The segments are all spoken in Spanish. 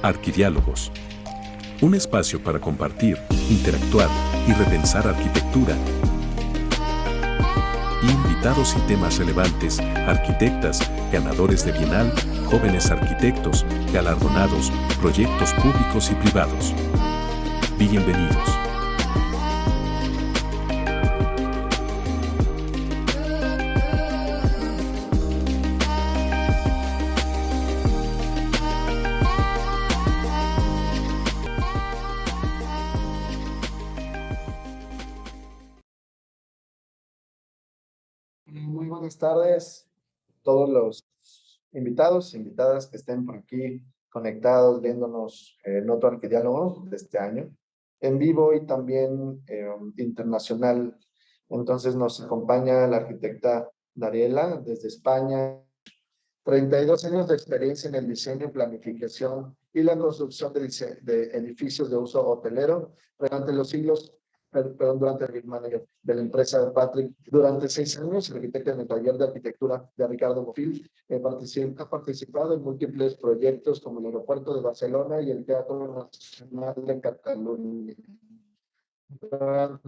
Arquidiálogos. Un espacio para compartir, interactuar y repensar arquitectura. Invitados y temas relevantes, arquitectas, ganadores de Bienal, jóvenes arquitectos, galardonados, proyectos públicos y privados. Bienvenidos. Muy buenas tardes a todos los invitados, invitadas que estén por aquí conectados, viéndonos en otro Arquidiálogo de este año, en vivo y también internacional. Entonces nos acompaña la arquitecta Dariela desde España, 32 años de experiencia en el diseño, planificación y la construcción de edificios de uso hotelero durante los siglos. Durante el manager de la empresa de Patrick, durante 6 años, arquitecta en el taller de arquitectura de Ricardo Bofill, ha participado en múltiples proyectos como el aeropuerto de Barcelona y el Teatro Nacional de Cataluña. Durante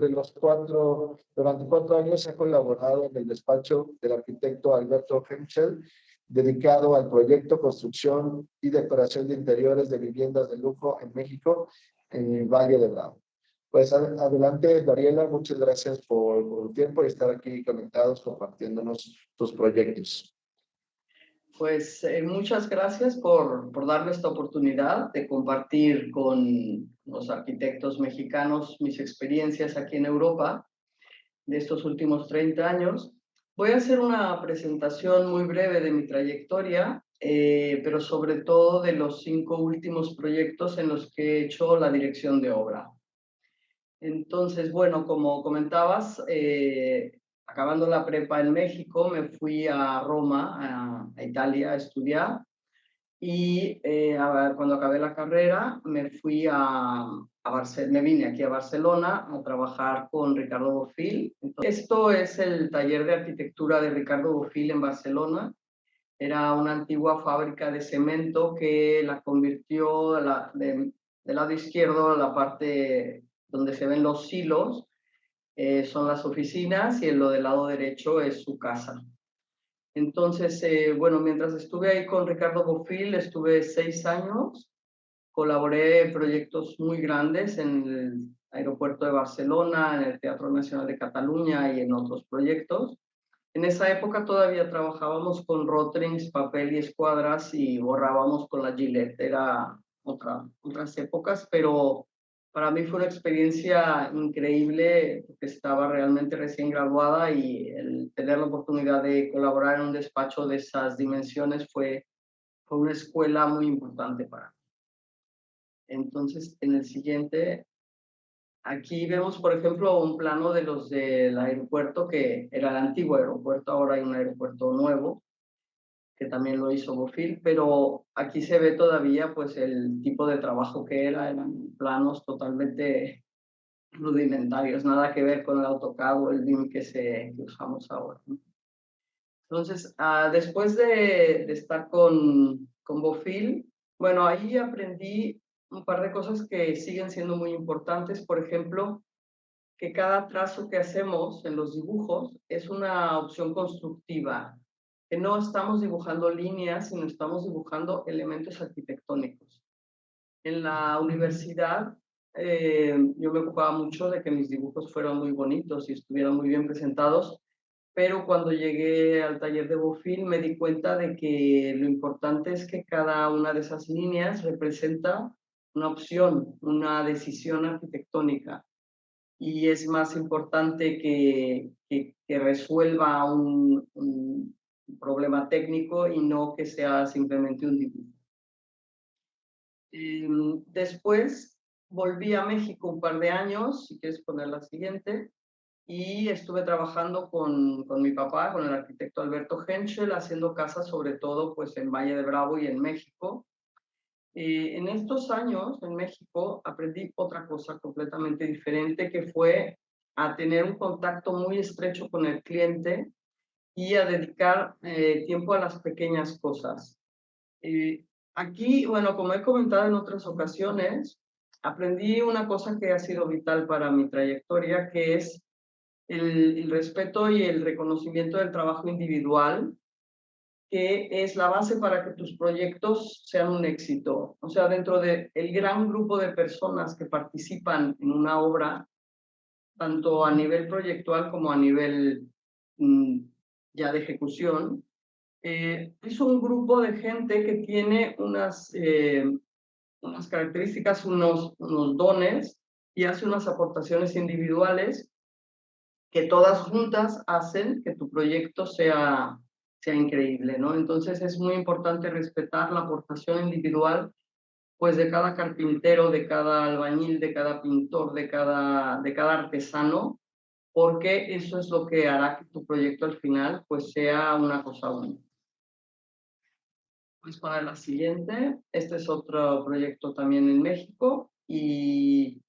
4 años ha colaborado en el despacho del arquitecto Alberto Henschel, dedicado al proyecto, construcción y decoración de interiores de viviendas de lujo en México, en el Valle de Bravo. Pues adelante, Dariela, muchas gracias por tu tiempo y estar aquí conectados, compartiéndonos tus proyectos. Pues muchas gracias por darme esta oportunidad de compartir con los arquitectos mexicanos mis experiencias aquí en Europa de estos últimos 30 años. Voy a hacer una presentación muy breve de mi trayectoria, pero sobre todo de los 5 últimos proyectos en los que he hecho la dirección de obra. Entonces, bueno, como comentabas, acabando la prepa en México, me fui a Roma, a Italia, a estudiar. Y cuando acabé la carrera, me vine aquí a Barcelona a trabajar con Ricardo Bofill. Entonces, esto es el taller de arquitectura de Ricardo Bofill en Barcelona. Era una antigua fábrica de cemento que la convirtió del lado izquierdo, la parte donde se ven los silos, son las oficinas, y en lo del lado derecho es su casa. Entonces, bueno, mientras estuve ahí con Ricardo Bofill, estuve 6 años, colaboré en proyectos muy grandes en el aeropuerto de Barcelona, en el Teatro Nacional de Cataluña y en otros proyectos. En esa época todavía trabajábamos con Rotrings, papel y escuadras y borrábamos con la Gillette. Era otras épocas, pero para mí fue una experiencia increíble porque estaba realmente recién graduada y el tener la oportunidad de colaborar en un despacho de esas dimensiones fue una escuela muy importante para mí. Entonces, en el siguiente, aquí vemos, por ejemplo, un plano de los del aeropuerto, que era el antiguo aeropuerto, ahora hay un aeropuerto nuevo, que también lo hizo Bofill, pero aquí se ve todavía pues el tipo de trabajo que eran planos totalmente rudimentarios, nada que ver con el AutoCAD o el BIM que usamos ahora, ¿no? Entonces, después de estar con Bofill, bueno, ahí aprendí un par de cosas que siguen siendo muy importantes. Por ejemplo, que cada trazo que hacemos en los dibujos es una opción constructiva, que no estamos dibujando líneas, sino estamos dibujando elementos arquitectónicos. En la universidad yo me ocupaba mucho de que mis dibujos fueran muy bonitos y estuvieran muy bien presentados, pero cuando llegué al taller de Bofill me di cuenta de que lo importante es que cada una de esas líneas representa una opción, una decisión arquitectónica, y es más importante que resuelva un problema técnico y no que sea simplemente un dibujo. Después volví a México un par de años, si quieres poner la siguiente, y estuve trabajando con mi papá, con el arquitecto Alberto Henschel, haciendo casas sobre todo pues en Valle de Bravo y en México. En estos años en México aprendí otra cosa completamente diferente, que fue a tener un contacto muy estrecho con el cliente y a dedicar tiempo a las pequeñas cosas. Aquí, bueno, como he comentado en otras ocasiones, aprendí una cosa que ha sido vital para mi trayectoria, que es el respeto y el reconocimiento del trabajo individual, que es la base para que tus proyectos sean un éxito. O sea, dentro del gran grupo de personas que participan en una obra, tanto a nivel proyectual como a nivel ya de ejecución, es un grupo de gente que tiene unas características, unos dones y hace unas aportaciones individuales que todas juntas hacen que tu proyecto sea increíble, ¿no? Entonces es muy importante respetar la aportación individual, pues de cada carpintero, de cada albañil, de cada pintor, de cada artesano, porque eso es lo que hará que tu proyecto al final pues sea una cosa única. Pues para la siguiente, este es otro proyecto también en México y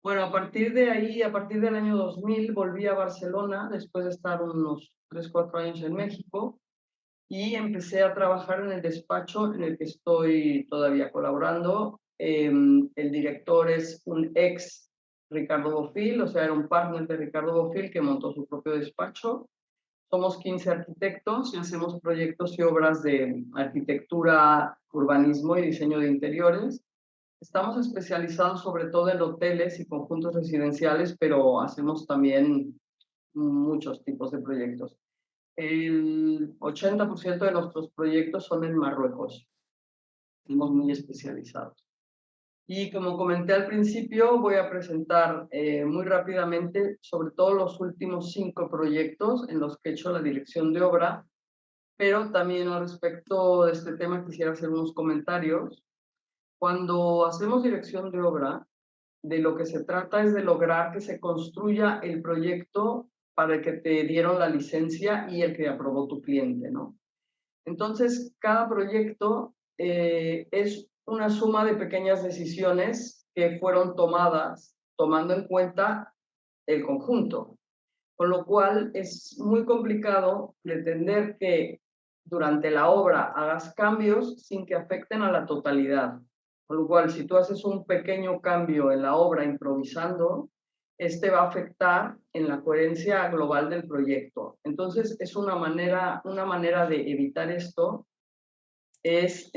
bueno, a partir de ahí, a partir del año 2000, volví a Barcelona después de estar unos 3, 4 años en México y empecé a trabajar en el despacho en el que estoy todavía colaborando. El director es un ex Ricardo Bofill, o sea, era un partner de Ricardo Bofill que montó su propio despacho. Somos 15 arquitectos y hacemos proyectos y obras de arquitectura, urbanismo y diseño de interiores. Estamos especializados sobre todo en hoteles y conjuntos residenciales, pero hacemos también muchos tipos de proyectos. El 80% de nuestros proyectos son en Marruecos. Estamos muy especializados. Y como comenté al principio, voy a presentar muy rápidamente sobre todo los últimos 5 proyectos en los que he hecho la dirección de obra, pero también al respecto de este tema quisiera hacer unos comentarios. Cuando hacemos dirección de obra, de lo que se trata es de lograr que se construya el proyecto para el que te dieron la licencia y el que aprobó tu cliente, ¿no? Entonces, cada proyecto es una suma de pequeñas decisiones que fueron tomadas tomando en cuenta el conjunto, con lo cual es muy complicado pretender que durante la obra hagas cambios sin que afecten a la totalidad. Con lo cual, si tú haces un pequeño cambio en la obra improvisando, este va a afectar en la coherencia global del proyecto. Entonces, es una manera de evitar esto, es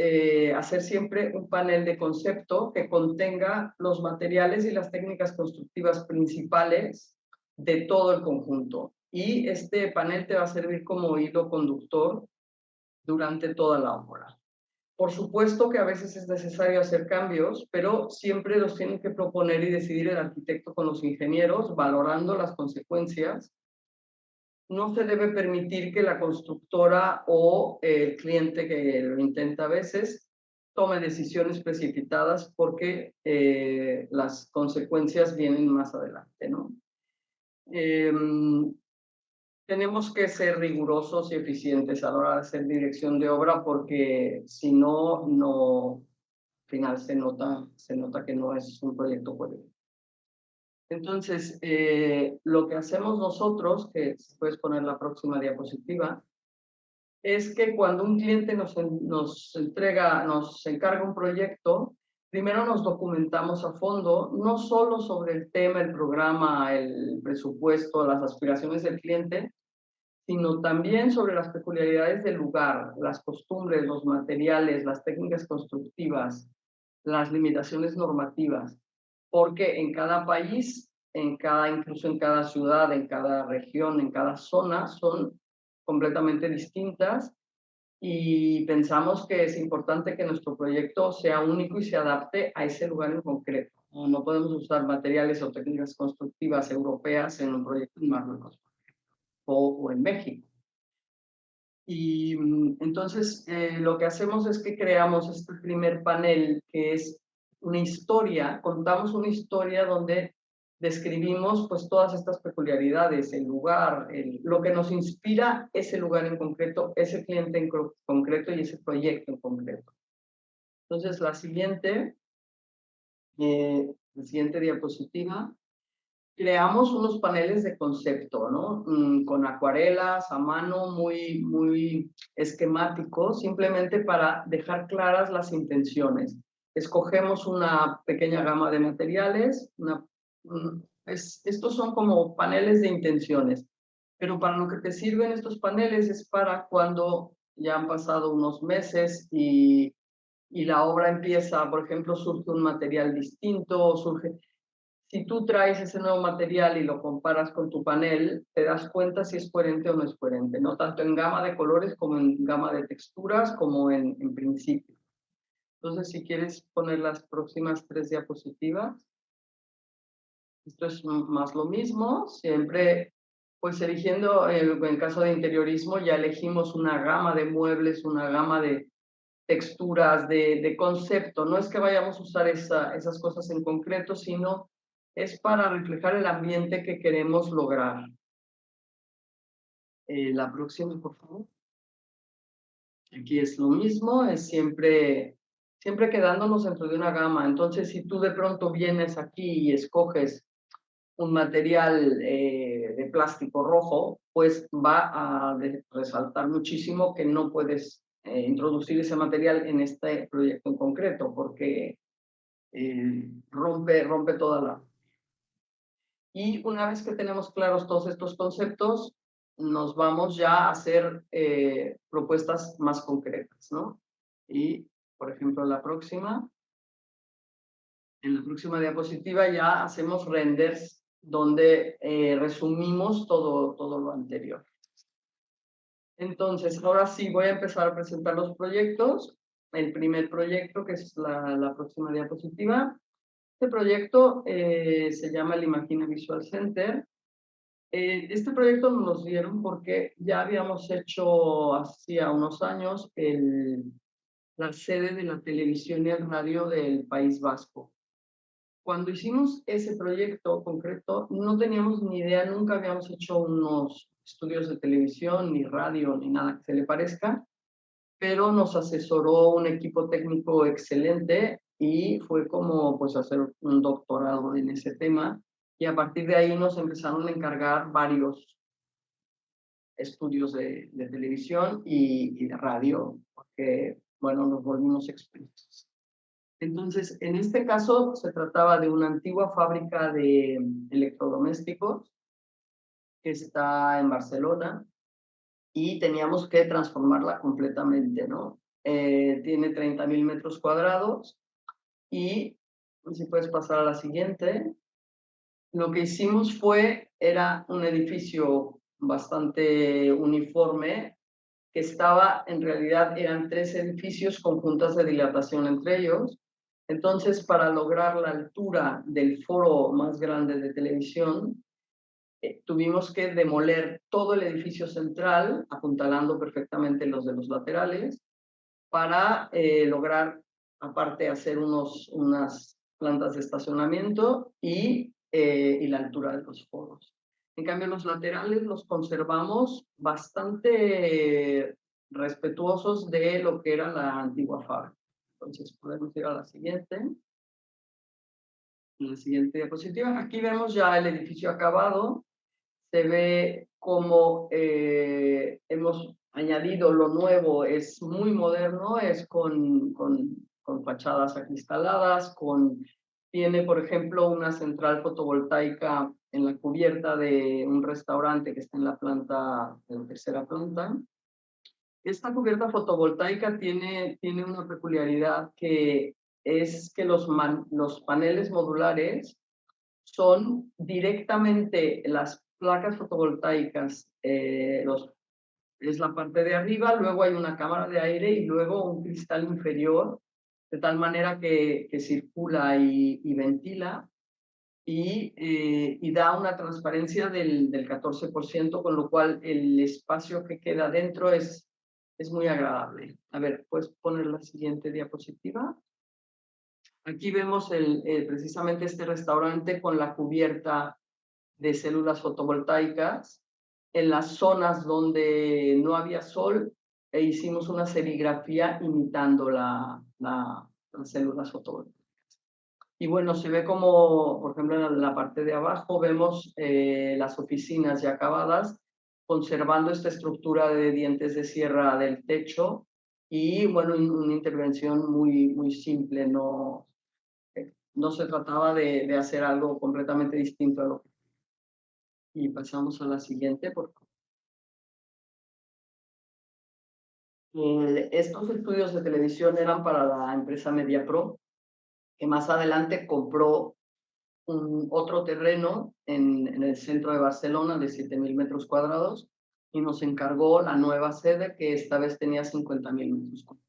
hacer siempre un panel de concepto que contenga los materiales y las técnicas constructivas principales de todo el conjunto. Y este panel te va a servir como hilo conductor durante toda la obra. Por supuesto que a veces es necesario hacer cambios, pero siempre los tienen que proponer y decidir el arquitecto con los ingenieros, valorando las consecuencias. No se debe permitir que la constructora o el cliente que lo intenta a veces tome decisiones precipitadas porque las consecuencias vienen más adelante, ¿no? Tenemos que ser rigurosos y eficientes a la hora de hacer dirección de obra porque si no, al final se nota que no es un proyecto coherente. Entonces, lo que hacemos nosotros, que puedes poner la próxima diapositiva, es que cuando un cliente nos encarga un proyecto, primero nos documentamos a fondo, no solo sobre el tema, el programa, el presupuesto, las aspiraciones del cliente, sino también sobre las peculiaridades del lugar, las costumbres, los materiales, las técnicas constructivas, las limitaciones normativas, porque en cada país, incluso en cada ciudad, en cada región, en cada zona, son completamente distintas y pensamos que es importante que nuestro proyecto sea único y se adapte a ese lugar en concreto. No podemos usar materiales o técnicas constructivas europeas en un proyecto en Marruecos o en México. Y entonces lo que hacemos es que creamos este primer panel que es una historia, contamos una historia donde describimos pues todas estas peculiaridades, el lugar, lo que nos inspira ese lugar en concreto, ese cliente en concreto y ese proyecto en concreto. Entonces la siguiente diapositiva creamos unos paneles de concepto, ¿no? Con acuarelas a mano, muy esquemáticos, simplemente para dejar claras las intenciones. Escogemos una pequeña gama de materiales, estos son como paneles de intenciones, pero para lo que te sirven estos paneles es para cuando ya han pasado unos meses y la obra empieza, por ejemplo, surge un material distinto, si tú traes ese nuevo material y lo comparas con tu panel, te das cuenta si es coherente o no es coherente, no tanto en gama de colores como en gama de texturas, como en principio. Entonces, si quieres poner las próximas 3 diapositivas, esto es más lo mismo, siempre, pues eligiendo, en caso de interiorismo, ya elegimos una gama de muebles, una gama de texturas, de concepto. No es que vayamos a usar esas cosas en concreto, sino es para reflejar el ambiente que queremos lograr. La próxima, por favor. Aquí es lo mismo, es siempre quedándonos dentro de una gama. Entonces, si tú de pronto vienes aquí y escoges un material de plástico rojo, pues va a resaltar muchísimo que no puedes introducir ese material en este proyecto en concreto, porque rompe toda la... Y una vez que tenemos claros todos estos conceptos, nos vamos ya a hacer propuestas más concretas, ¿no? Y, por ejemplo, en la próxima diapositiva ya hacemos renders donde resumimos todo lo anterior. Entonces, ahora sí voy a empezar a presentar los proyectos. El primer proyecto, que es la próxima diapositiva. Este proyecto se llama el Imagina Visual Center. Este proyecto nos dieron porque ya habíamos hecho hacía unos años la sede de la televisión y el radio del País Vasco. Cuando hicimos ese proyecto concreto, no teníamos ni idea, nunca habíamos hecho unos estudios de televisión, ni radio, ni nada que se le parezca, pero nos asesoró un equipo técnico excelente y fue como pues hacer un doctorado en ese tema, y a partir de ahí nos empezaron a encargar varios estudios de televisión y de radio, porque bueno, nos volvimos expertos. Entonces, en este caso se trataba de una antigua fábrica de electrodomésticos que está en Barcelona y teníamos que transformarla completamente, ¿no? Tiene 30.000 metros cuadrados y, si puedes pasar a la siguiente, lo que hicimos era un edificio bastante uniforme que en realidad eran 3 edificios con juntas de dilatación entre ellos. Entonces, para lograr la altura del foro más grande de televisión, tuvimos que demoler todo el edificio central, apuntalando perfectamente los de los laterales, para lograr, aparte, hacer unas plantas de estacionamiento y la altura de los foros. En cambio, los laterales los conservamos bastante respetuosos de lo que era la antigua fábrica. Entonces, podemos ir a la siguiente. En la siguiente diapositiva. Aquí vemos ya el edificio acabado. Se ve cómo hemos añadido lo nuevo, es muy moderno, es con fachadas acristaladas, tiene, por ejemplo, una central fotovoltaica en la cubierta de un restaurante que está en la tercera planta. Esta cubierta fotovoltaica tiene una peculiaridad, que es que los paneles modulares son directamente las placas fotovoltaicas, es la parte de arriba, luego hay una cámara de aire y luego un cristal inferior, de tal manera que circula y ventila y da una transparencia del 14%, con lo cual el espacio que queda dentro es muy agradable. A ver, ¿puedes poner la siguiente diapositiva? Aquí vemos precisamente este restaurante con la cubierta de células fotovoltaicas. En las zonas donde no había sol, hicimos una serigrafía imitando las células fotovoltaicas. Y bueno, se ve como, por ejemplo, en la parte de abajo vemos las oficinas ya acabadas, conservando esta estructura de dientes de sierra del techo y, bueno, una intervención muy simple, no se trataba de hacer algo completamente distinto a lo que... Y pasamos a la siguiente, por favor. Estos estudios de televisión eran para la empresa MediaPro, que más adelante compró otro terreno en el centro de Barcelona de 7.000 metros cuadrados y nos encargó la nueva sede, que esta vez tenía 50.000 metros cuadrados.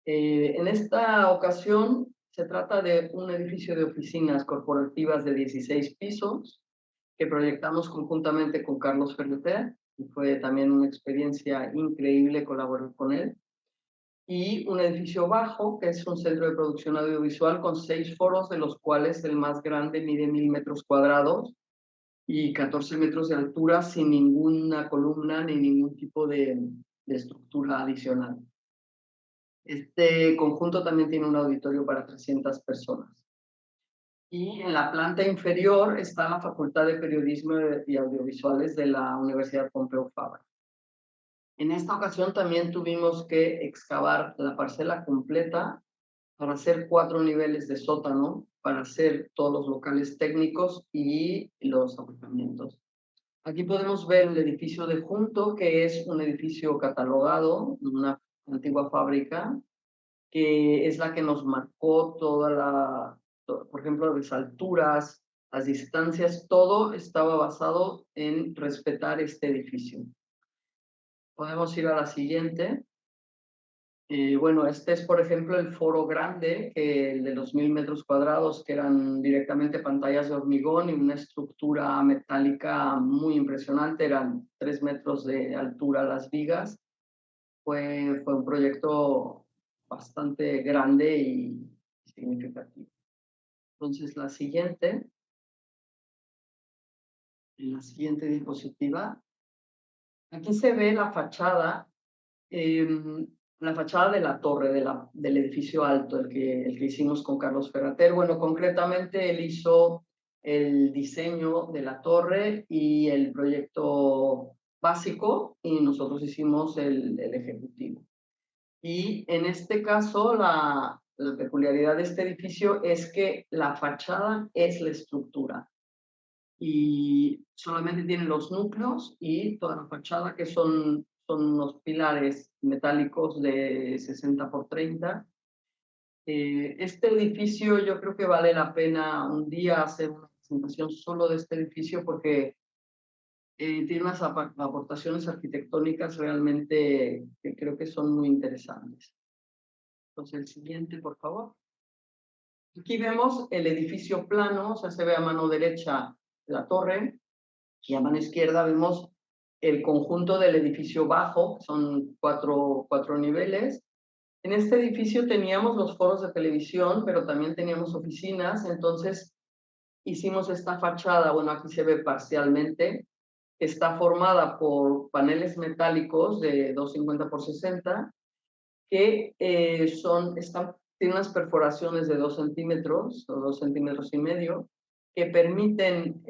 En esta ocasión se trata de un edificio de oficinas corporativas de 16 pisos que proyectamos conjuntamente con Carlos Ferreter, y fue también una experiencia increíble colaborar con él. Y un edificio bajo, que es un centro de producción audiovisual con 6 foros, de los cuales el más grande mide 1.000 metros cuadrados y 14 metros de altura, sin ninguna columna ni ningún tipo de estructura adicional. Este conjunto también tiene un auditorio para 300 personas. Y en la planta inferior está la Facultad de Periodismo y Audiovisuales de la Universidad Pompeu Fabra. En esta ocasión también tuvimos que excavar la parcela completa para hacer 4 niveles de sótano, para hacer todos los locales técnicos y los aparcamientos. Aquí podemos ver el edificio de junto, que es un edificio catalogado, una antigua fábrica, que es la que nos marcó por ejemplo, las alturas, las distancias, todo estaba basado en respetar este edificio. Podemos ir a la siguiente. Bueno, este es, por ejemplo, el foro grande, el de los 1.000 metros cuadrados, que eran directamente pantallas de hormigón y una estructura metálica muy impresionante, eran 3 metros de altura las vigas. Fue un proyecto bastante grande y significativo. Entonces, en la siguiente diapositiva, aquí se ve la fachada de la torre del edificio alto, el que hicimos con Carlos Ferrater. Bueno, concretamente él hizo el diseño de la torre y el proyecto básico, y nosotros hicimos el ejecutivo. Y en este caso, la peculiaridad de este edificio es que la fachada es la estructura y solamente tiene los núcleos y toda la fachada, que son unos pilares metálicos de 60 por 30. Este edificio yo creo que vale la pena un día hacer una presentación solo de este edificio, porque tiene unas aportaciones arquitectónicas realmente que creo que son muy interesantes. Entonces, el siguiente, por favor. Aquí vemos el edificio plano, o sea, se ve a mano derecha la torre, y a mano izquierda vemos el conjunto del edificio bajo, son cuatro niveles. En este edificio teníamos los foros de televisión, pero también teníamos oficinas, entonces hicimos esta fachada, bueno, aquí se ve parcialmente, está formada por paneles metálicos de 250 por 60, que tienen unas perforaciones de 2 centímetros o 2 centímetros y medio, que permiten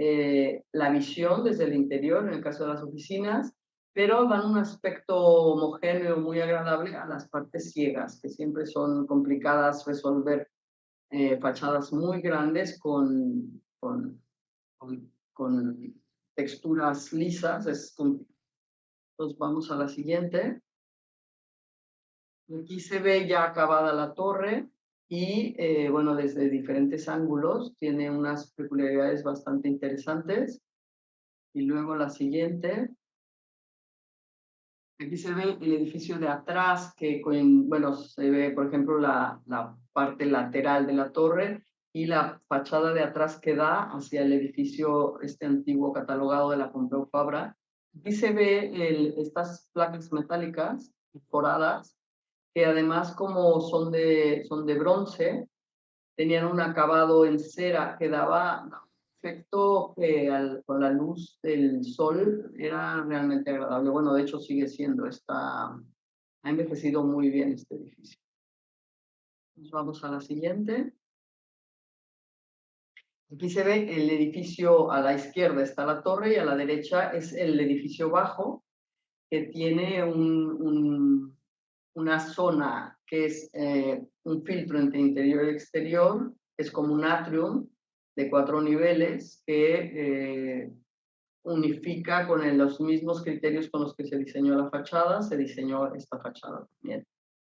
la visión desde el interior, en el caso de las oficinas, pero dan un aspecto homogéneo muy agradable a las partes ciegas, que siempre son complicadas resolver, fachadas muy grandes con texturas lisas. Entonces vamos a la siguiente. Aquí se ve ya acabada la torre y, bueno, desde diferentes ángulos tiene unas peculiaridades bastante interesantes. Y luego la siguiente. Aquí se ve el edificio de atrás, que bueno, se ve, por ejemplo, la parte lateral de la torre y la fachada de atrás que da hacia el edificio antiguo catalogado de la Pompeu Fabra. Aquí se ve estas placas metálicas foradas, que además, como son de bronce, tenían un acabado en cera que daba un efecto que con la luz del sol era realmente agradable. Bueno, de hecho sigue siendo, ha envejecido muy bien este edificio. Nos vamos a la siguiente. Aquí se ve el edificio, a la izquierda está la torre y a la derecha es el edificio bajo, que tiene una zona que es un filtro entre interior y exterior, es como un atrium de 4 niveles que unifica con los mismos criterios con los que se diseñó la fachada, se diseñó esta fachada también.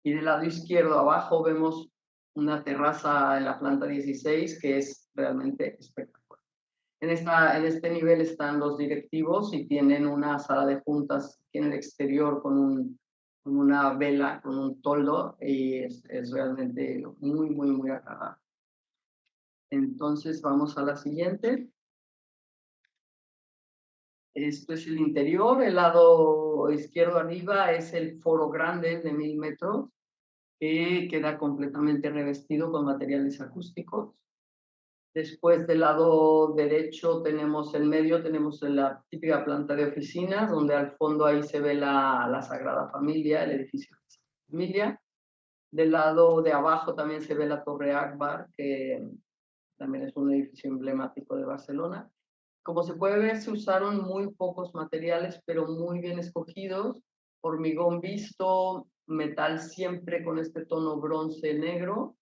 Y del lado izquierdo abajo vemos una terraza en la planta 16 que es realmente espectacular. En este nivel están los directivos y tienen una sala de juntas aquí en el exterior con una vela, con un toldo, y es realmente muy, muy, muy agradable. Entonces vamos a la siguiente. Esto es el interior, el lado izquierdo arriba es el foro grande de 1000 metros, que queda completamente revestido con materiales acústicos. Después del lado derecho tenemos el medio, tenemos la típica planta de oficinas, donde al fondo ahí se ve la Sagrada Familia, el edificio de la Sagrada Familia. Del lado de abajo también se ve la Torre Akbar, que también es un edificio emblemático de Barcelona. Como se puede ver, se usaron muy pocos materiales, pero muy bien escogidos. Hormigón visto, metal siempre con este tono bronce negro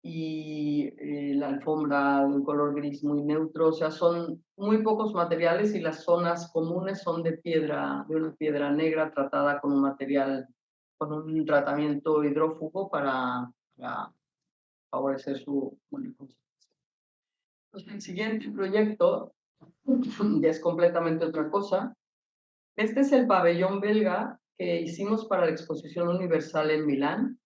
y la alfombra de un color gris muy neutro. O sea, son muy pocos materiales y las zonas comunes son de piedra, de una piedra negra tratada con un material, con un tratamiento hidrófugo para favorecer su buena conservación. Pues el siguiente proyecto ya es completamente otra cosa. Este es el pabellón belga que hicimos para la Exposición Universal en Milán.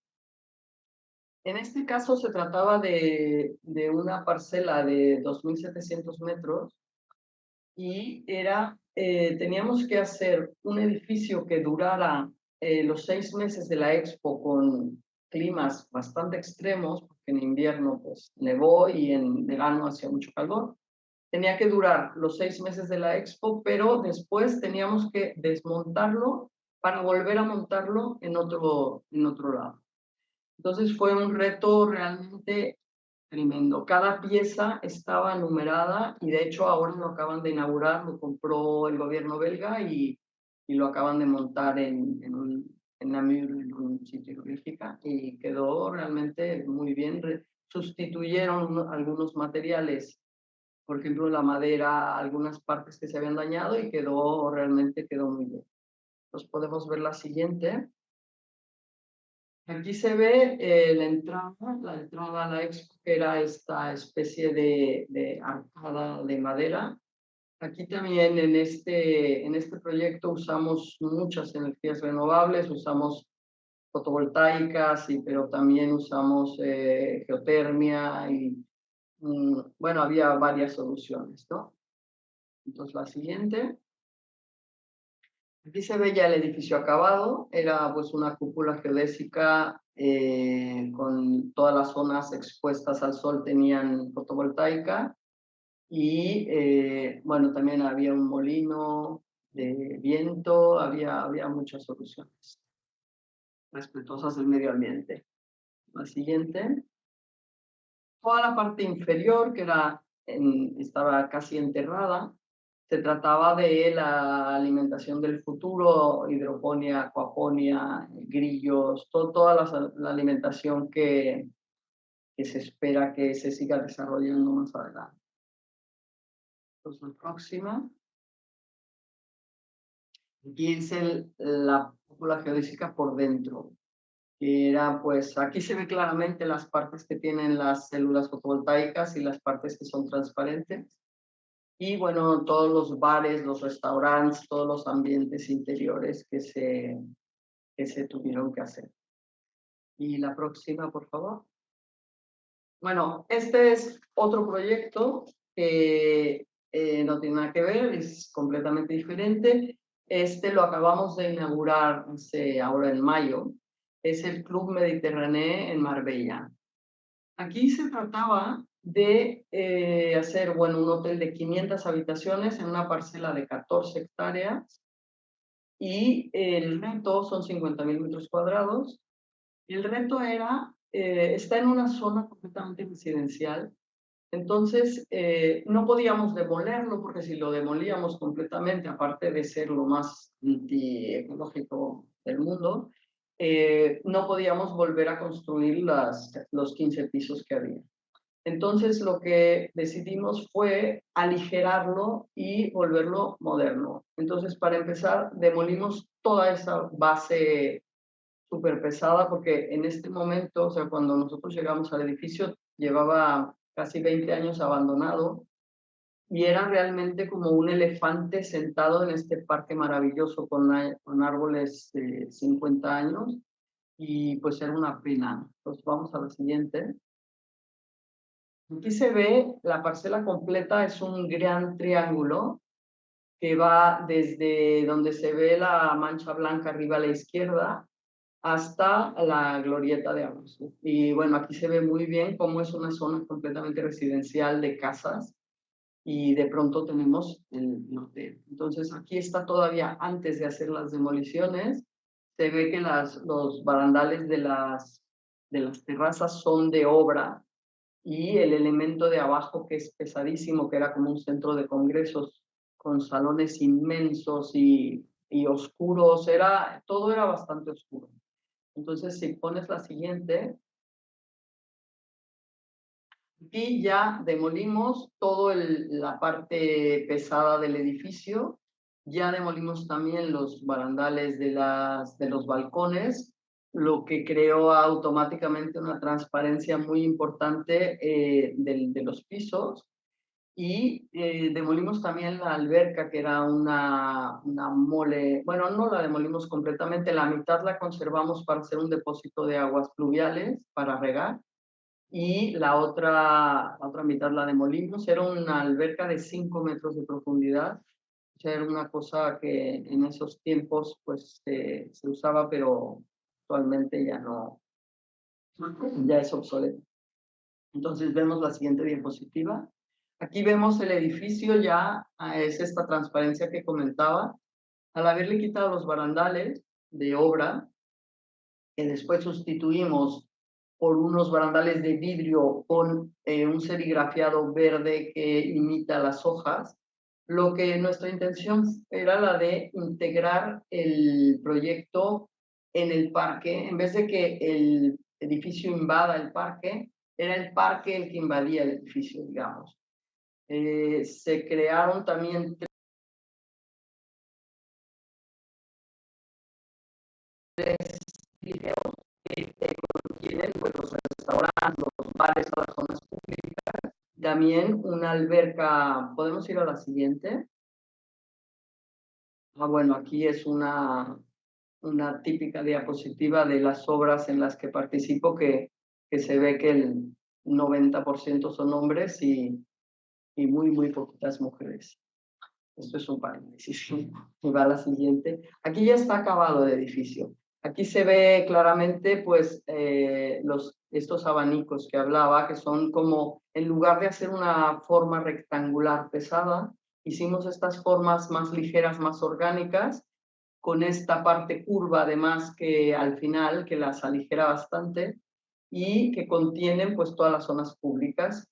En este caso se trataba de una parcela de 2.700 metros y teníamos que hacer un edificio que durara los 6 meses de la Expo con climas bastante extremos, porque en invierno pues nevó y en verano hacía mucho calor. Tenía que durar los 6 meses de la Expo, pero después teníamos que desmontarlo para volver a montarlo en otro lado. Entonces fue un reto realmente tremendo. Cada pieza estaba numerada y de hecho ahora lo acaban de inaugurar, lo compró el gobierno belga y lo acaban de montar en Namur, en un sitio de Bélgica, y quedó realmente muy bien. Sustituyeron algunos materiales, por ejemplo la madera, algunas partes que se habían dañado y realmente quedó muy bien. Entonces podemos ver la siguiente. Aquí se ve la entrada a la expo, que era esta especie de arcada de madera. Aquí también en este proyecto usamos muchas energías renovables, usamos fotovoltaicas, pero también usamos geotermia y, bueno, había varias soluciones, ¿no? Entonces la siguiente. Aquí se ve ya el edificio acabado, era pues una cúpula geodésica con todas las zonas expuestas al sol tenían fotovoltaica y bueno, también había un molino de viento, había muchas soluciones respetuosas del medio ambiente. La siguiente. Toda la parte inferior, que estaba casi enterrada, se trataba de la alimentación del futuro, hidroponía, acuaponía, grillos, toda la alimentación que se espera que se siga desarrollando más adelante. Entonces, la próxima. Aquí es la cúpula geodésica por dentro. Pues aquí se ve claramente las partes que tienen las células fotovoltaicas y las partes que son transparentes. Y bueno, todos los bares, los restaurantes, todos los ambientes interiores que se tuvieron que hacer. Y la próxima, por favor. Bueno, este es otro proyecto que no tiene nada que ver, es completamente diferente. Este lo acabamos de inaugurar ahora en mayo. Es el Club Mediterráneo en Marbella. Aquí se trataba de hacer, bueno, un hotel de 500 habitaciones en una parcela de 14 hectáreas y el reto son 50.000 metros cuadrados. Y el reto está en una zona completamente residencial Entonces, no podíamos demolerlo porque si lo demolíamos completamente, aparte de ser lo más antiecológico del mundo, no podíamos volver a construir los 15 pisos que había. Entonces, lo que decidimos fue aligerarlo y volverlo moderno. Entonces, para empezar, demolimos toda esa base súper pesada, porque en este momento, o sea, cuando nosotros llegamos al edificio, llevaba casi 20 años abandonado y era realmente como un elefante sentado en este parque maravilloso con árboles de 50 años y pues era una pena. Entonces, vamos a la siguiente. Aquí se ve la parcela completa, es un gran triángulo que va desde donde se ve la mancha blanca arriba a la izquierda hasta la glorieta de abajo. Y bueno, aquí se ve muy bien cómo es una zona completamente residencial de casas y de pronto tenemos el hotel. Entonces aquí está todavía antes de hacer las demoliciones, se ve que los barandales de las terrazas son de obra y el elemento de abajo, que es pesadísimo, que era como un centro de congresos con salones inmensos y oscuros, todo era bastante oscuro. Entonces, si pones la siguiente, aquí ya demolimos toda la parte pesada del edificio, ya demolimos también los barandales de los balcones, lo que creó automáticamente una transparencia muy importante de los pisos. Y demolimos también la alberca, que era una mole, bueno, no la demolimos completamente, la mitad la conservamos para hacer un depósito de aguas pluviales para regar, y la otra mitad la demolimos. Era una alberca de 5 metros de profundidad, o sea, era una cosa que en esos tiempos pues se usaba, pero actualmente ya no, ya es obsoleto. Entonces vemos la siguiente diapositiva. Aquí vemos el edificio ya, es esta transparencia que comentaba. Al haberle quitado los barandales de obra, que después sustituimos por unos barandales de vidrio con un serigrafiado verde que imita las hojas, lo que nuestra intención era la de integrar el proyecto en el parque, en vez de que el edificio invada el parque, era el parque el que invadía el edificio, digamos. Se crearon también tres que contienen pues, los restaurantes, los bares, las zonas públicas. También una alberca. ¿Podemos ir a la siguiente? Bueno, aquí es una típica diapositiva de las obras en las que participo, que se ve que el 90% son hombres y muy poquitas mujeres. Esto es un paréntesis. Y va a la siguiente. Aquí ya está acabado el edificio. Aquí se ve claramente pues estos abanicos que hablaba, que son como, en lugar de hacer una forma rectangular pesada, hicimos estas formas más ligeras, más orgánicas, con esta parte curva además que al final, que las aligera bastante y que contienen pues todas las zonas públicas.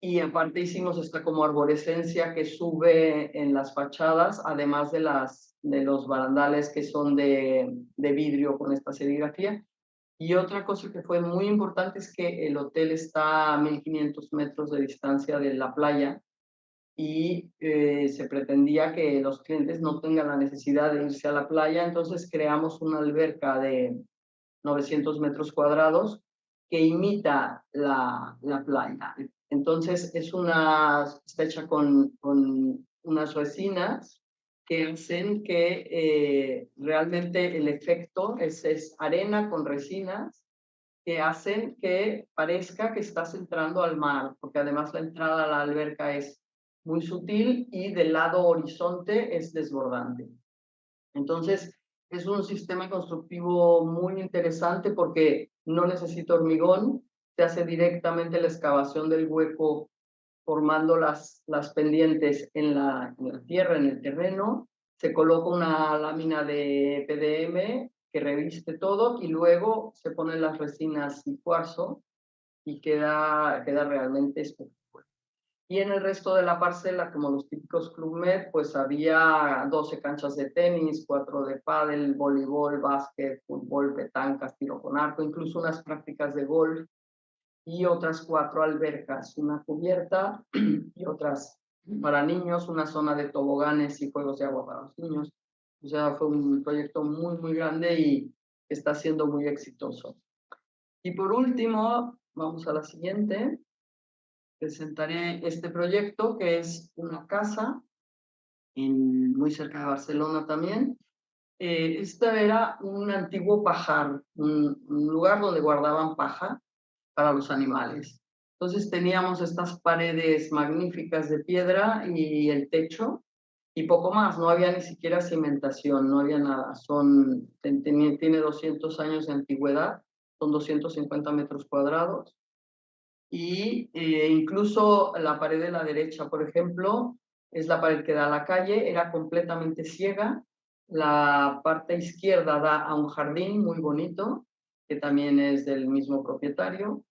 Y aparte hicimos esta como arborescencia que sube en las fachadas, además de los barandales que son de vidrio con esta serigrafía. Y otra cosa que fue muy importante es que el hotel está a 1500 metros de distancia de la playa y se pretendía que los clientes no tengan la necesidad de irse a la playa, entonces creamos una alberca de 900 metros cuadrados que imita la playa. Entonces está hecha con unas resinas que hacen que realmente el efecto es arena con resinas que hacen que parezca que estás entrando al mar, porque además la entrada a la alberca es muy sutil y del lado horizonte es desbordante. Entonces, es un sistema constructivo muy interesante porque no necesita hormigón, se hace directamente la excavación del hueco formando las pendientes en la tierra, en el terreno, se coloca una lámina de PDM que reviste todo y luego se ponen las resinas y cuarzo y queda realmente espectacular. Y en el resto de la parcela, como los típicos Club Med, pues había 12 canchas de tenis, 4 de pádel, voleibol, básquet, fútbol, petancas, tiro con arco, incluso unas prácticas de golf y otras 4 albercas, una cubierta y otras para niños, una zona de toboganes y juegos de agua para los niños. O sea, fue un proyecto muy, muy grande y está siendo muy exitoso. Y por último, vamos a la siguiente. Presentaré este proyecto, que es una casa muy cerca de Barcelona también. Este era un antiguo pajar, un lugar donde guardaban paja para los animales. Entonces teníamos estas paredes magníficas de piedra y el techo y poco más, no había ni siquiera cimentación, no había nada. Tiene 200 años de antigüedad, son 250 metros cuadrados y incluso la pared de la derecha, por ejemplo, es la pared que da a la calle, era completamente ciega. La parte izquierda da a un jardín muy bonito, que también es del mismo propietario.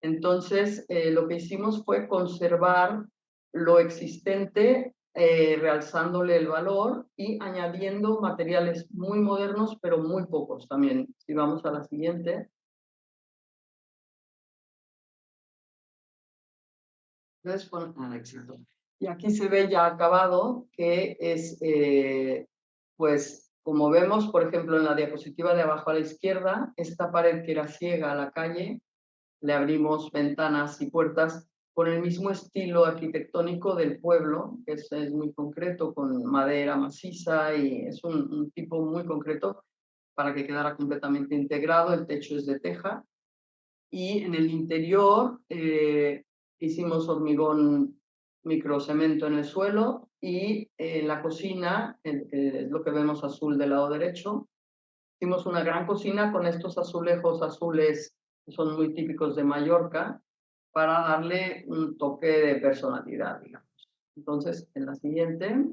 Entonces, lo que hicimos fue conservar lo existente, realzándole el valor y añadiendo materiales muy modernos, pero muy pocos también. Si vamos a la siguiente. Y aquí se ve ya acabado, que es, pues, como vemos, por ejemplo, en la diapositiva de abajo a la izquierda, esta pared que era ciega a la calle, le abrimos ventanas y puertas con el mismo estilo arquitectónico del pueblo, que es muy concreto, con madera maciza y es un tipo muy concreto para que quedara completamente integrado. El techo es de teja y en el interior hicimos hormigón microcemento en el suelo y en la cocina, es lo que vemos azul del lado derecho, hicimos una gran cocina con estos azulejos azules que son muy típicos de Mallorca para darle un toque de personalidad, digamos. Entonces, en la siguiente,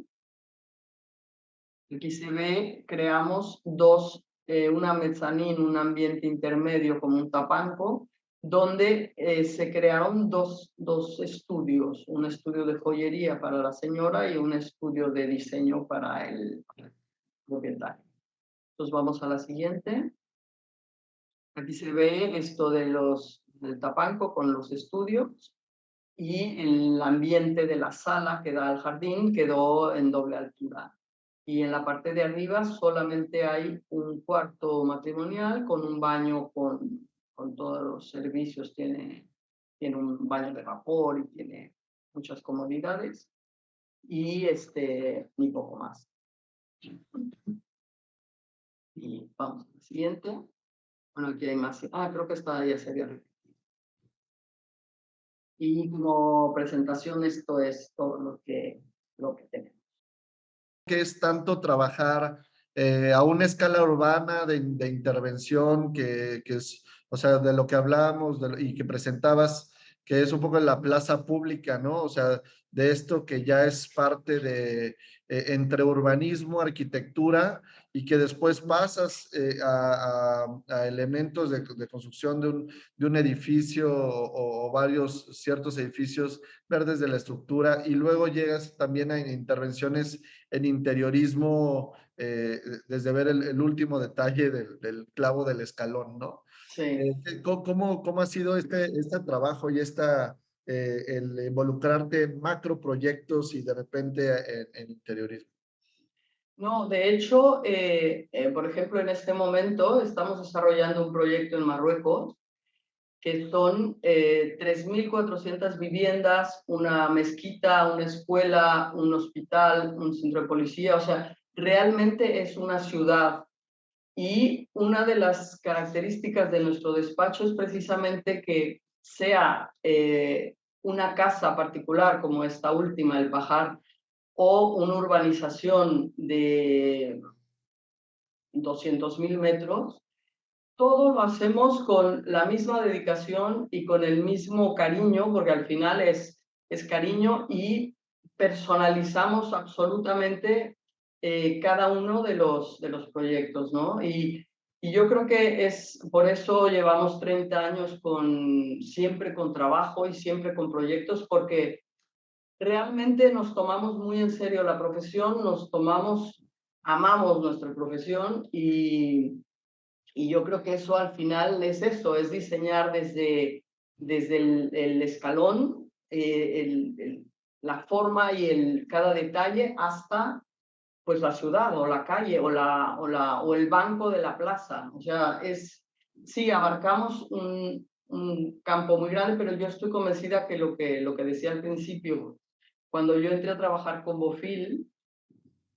aquí se ve, creamos una mezzanine, un ambiente intermedio como un tapanco, donde se crearon dos estudios, un estudio de joyería para la señora y un estudio de diseño para el propietario. Entonces vamos a la siguiente. Aquí se ve esto del tapanco con los estudios y el ambiente de la sala que da al jardín quedó en doble altura. Y en la parte de arriba solamente hay un cuarto matrimonial con un baño con todos los servicios. Tiene un baño de vapor y tiene muchas comodidades. Y ni poco más. Y vamos al siguiente. Bueno, aquí hay más. Creo que esta ya se había repetido. Y como presentación, esto es todo lo que tenemos. Que es tanto trabajar a una escala urbana de intervención que es, o sea, de lo que hablábamos y que presentabas, que es un poco la plaza pública, ¿no? O sea, de esto que ya es parte de entre urbanismo, arquitectura, y que después pasas a elementos de construcción de un edificio o varios ciertos edificios verdes de la estructura, y luego llegas también a intervenciones en interiorismo, desde ver el último detalle del clavo del escalón, ¿no? Sí. ¿Cómo ha sido este trabajo y el involucrarte en macro proyectos y de repente en interiorismo? No, de hecho, por ejemplo, en este momento estamos desarrollando un proyecto en Marruecos que son 3.400 viviendas, una mezquita, una escuela, un hospital, un centro de policía. O sea, realmente es una ciudad. Y una de las características de nuestro despacho es precisamente que sea una casa particular como esta última, el Pajar, o una urbanización de 200.000 metros, todo lo hacemos con la misma dedicación y con el mismo cariño, porque al final es cariño, y personalizamos absolutamente cada uno de los proyectos, ¿no? Y Y yo creo que por eso llevamos 30 años siempre con trabajo y siempre con proyectos, porque realmente nos tomamos muy en serio la profesión, amamos nuestra profesión y yo creo que eso al final es eso, es diseñar desde el escalón, la forma y cada detalle hasta pues la ciudad o la calle o el banco de la plaza. O sea, sí, abarcamos un campo muy grande, pero yo estoy convencida que lo que decía al principio, cuando yo entré a trabajar con Bofil,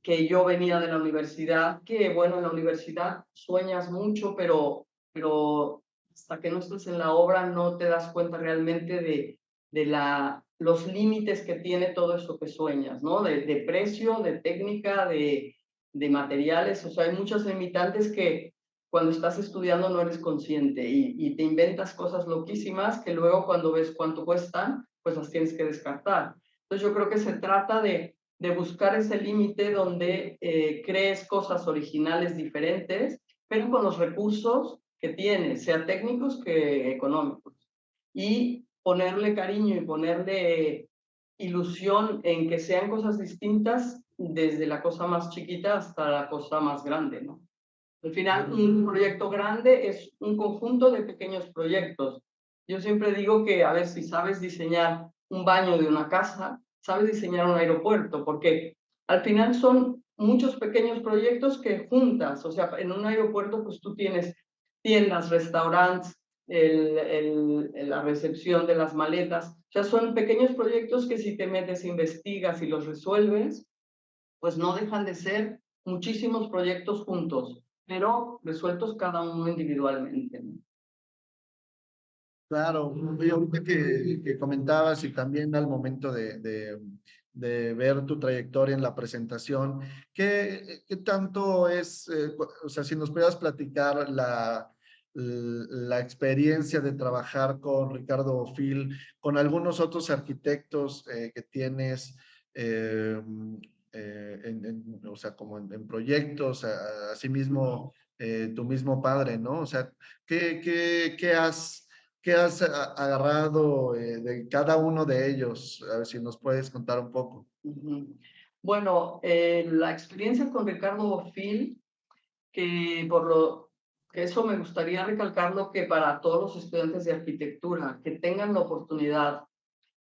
que yo venía de la universidad, que bueno, en la universidad sueñas mucho, pero hasta que no estás en la obra no te das cuenta realmente de los límites que tiene todo eso que sueñas, ¿no? De precio, de técnica, de materiales, o sea, hay muchas limitantes que cuando estás estudiando no eres consciente y te inventas cosas loquísimas que luego cuando ves cuánto cuestan, pues las tienes que descartar. Entonces yo creo que se trata de buscar ese límite donde crees cosas originales diferentes, pero con los recursos que tienes, sea técnicos que económicos. Y ponerle cariño y ponerle ilusión en que sean cosas distintas desde la cosa más chiquita hasta la cosa más grande, ¿no? Al final, un proyecto grande es un conjunto de pequeños proyectos. Yo siempre digo que, a ver, si sabes diseñar un baño de una casa, sabes diseñar un aeropuerto, porque al final son muchos pequeños proyectos que juntas. O sea, en un aeropuerto, pues tú tienes tiendas, restaurantes, la recepción de las maletas. O sea, son pequeños proyectos que si te metes, investigas y los resuelves, pues no dejan de ser muchísimos proyectos juntos, pero resueltos cada uno individualmente, ¿no? Claro, y ahorita que comentabas y también al momento de ver tu trayectoria en la presentación, ¿qué tanto es, o sea, si nos pudieras platicar la experiencia de trabajar con Ricardo Bofill, con algunos otros arquitectos que tienes, o sea, como en proyectos, asimismo, tu mismo padre, ¿no? O sea, ¿qué has agarrado de cada uno de ellos? A ver si nos puedes contar un poco. Bueno, la experiencia con Ricardo Bofill, que eso me gustaría recalcarlo, que para todos los estudiantes de arquitectura que tengan la oportunidad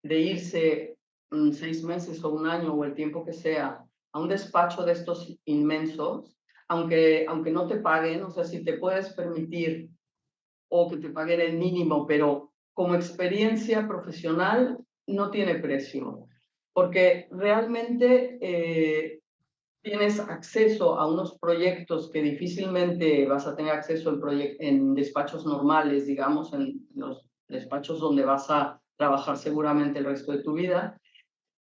de irse 6 meses o un año o el tiempo que sea a un despacho de estos inmensos, aunque no te paguen, o sea, si te puedes permitir o que te paguen el mínimo, pero como experiencia profesional no tiene precio, porque realmente tienes acceso a unos proyectos que difícilmente vas a tener acceso en despachos normales, digamos, en los despachos donde vas a trabajar seguramente el resto de tu vida.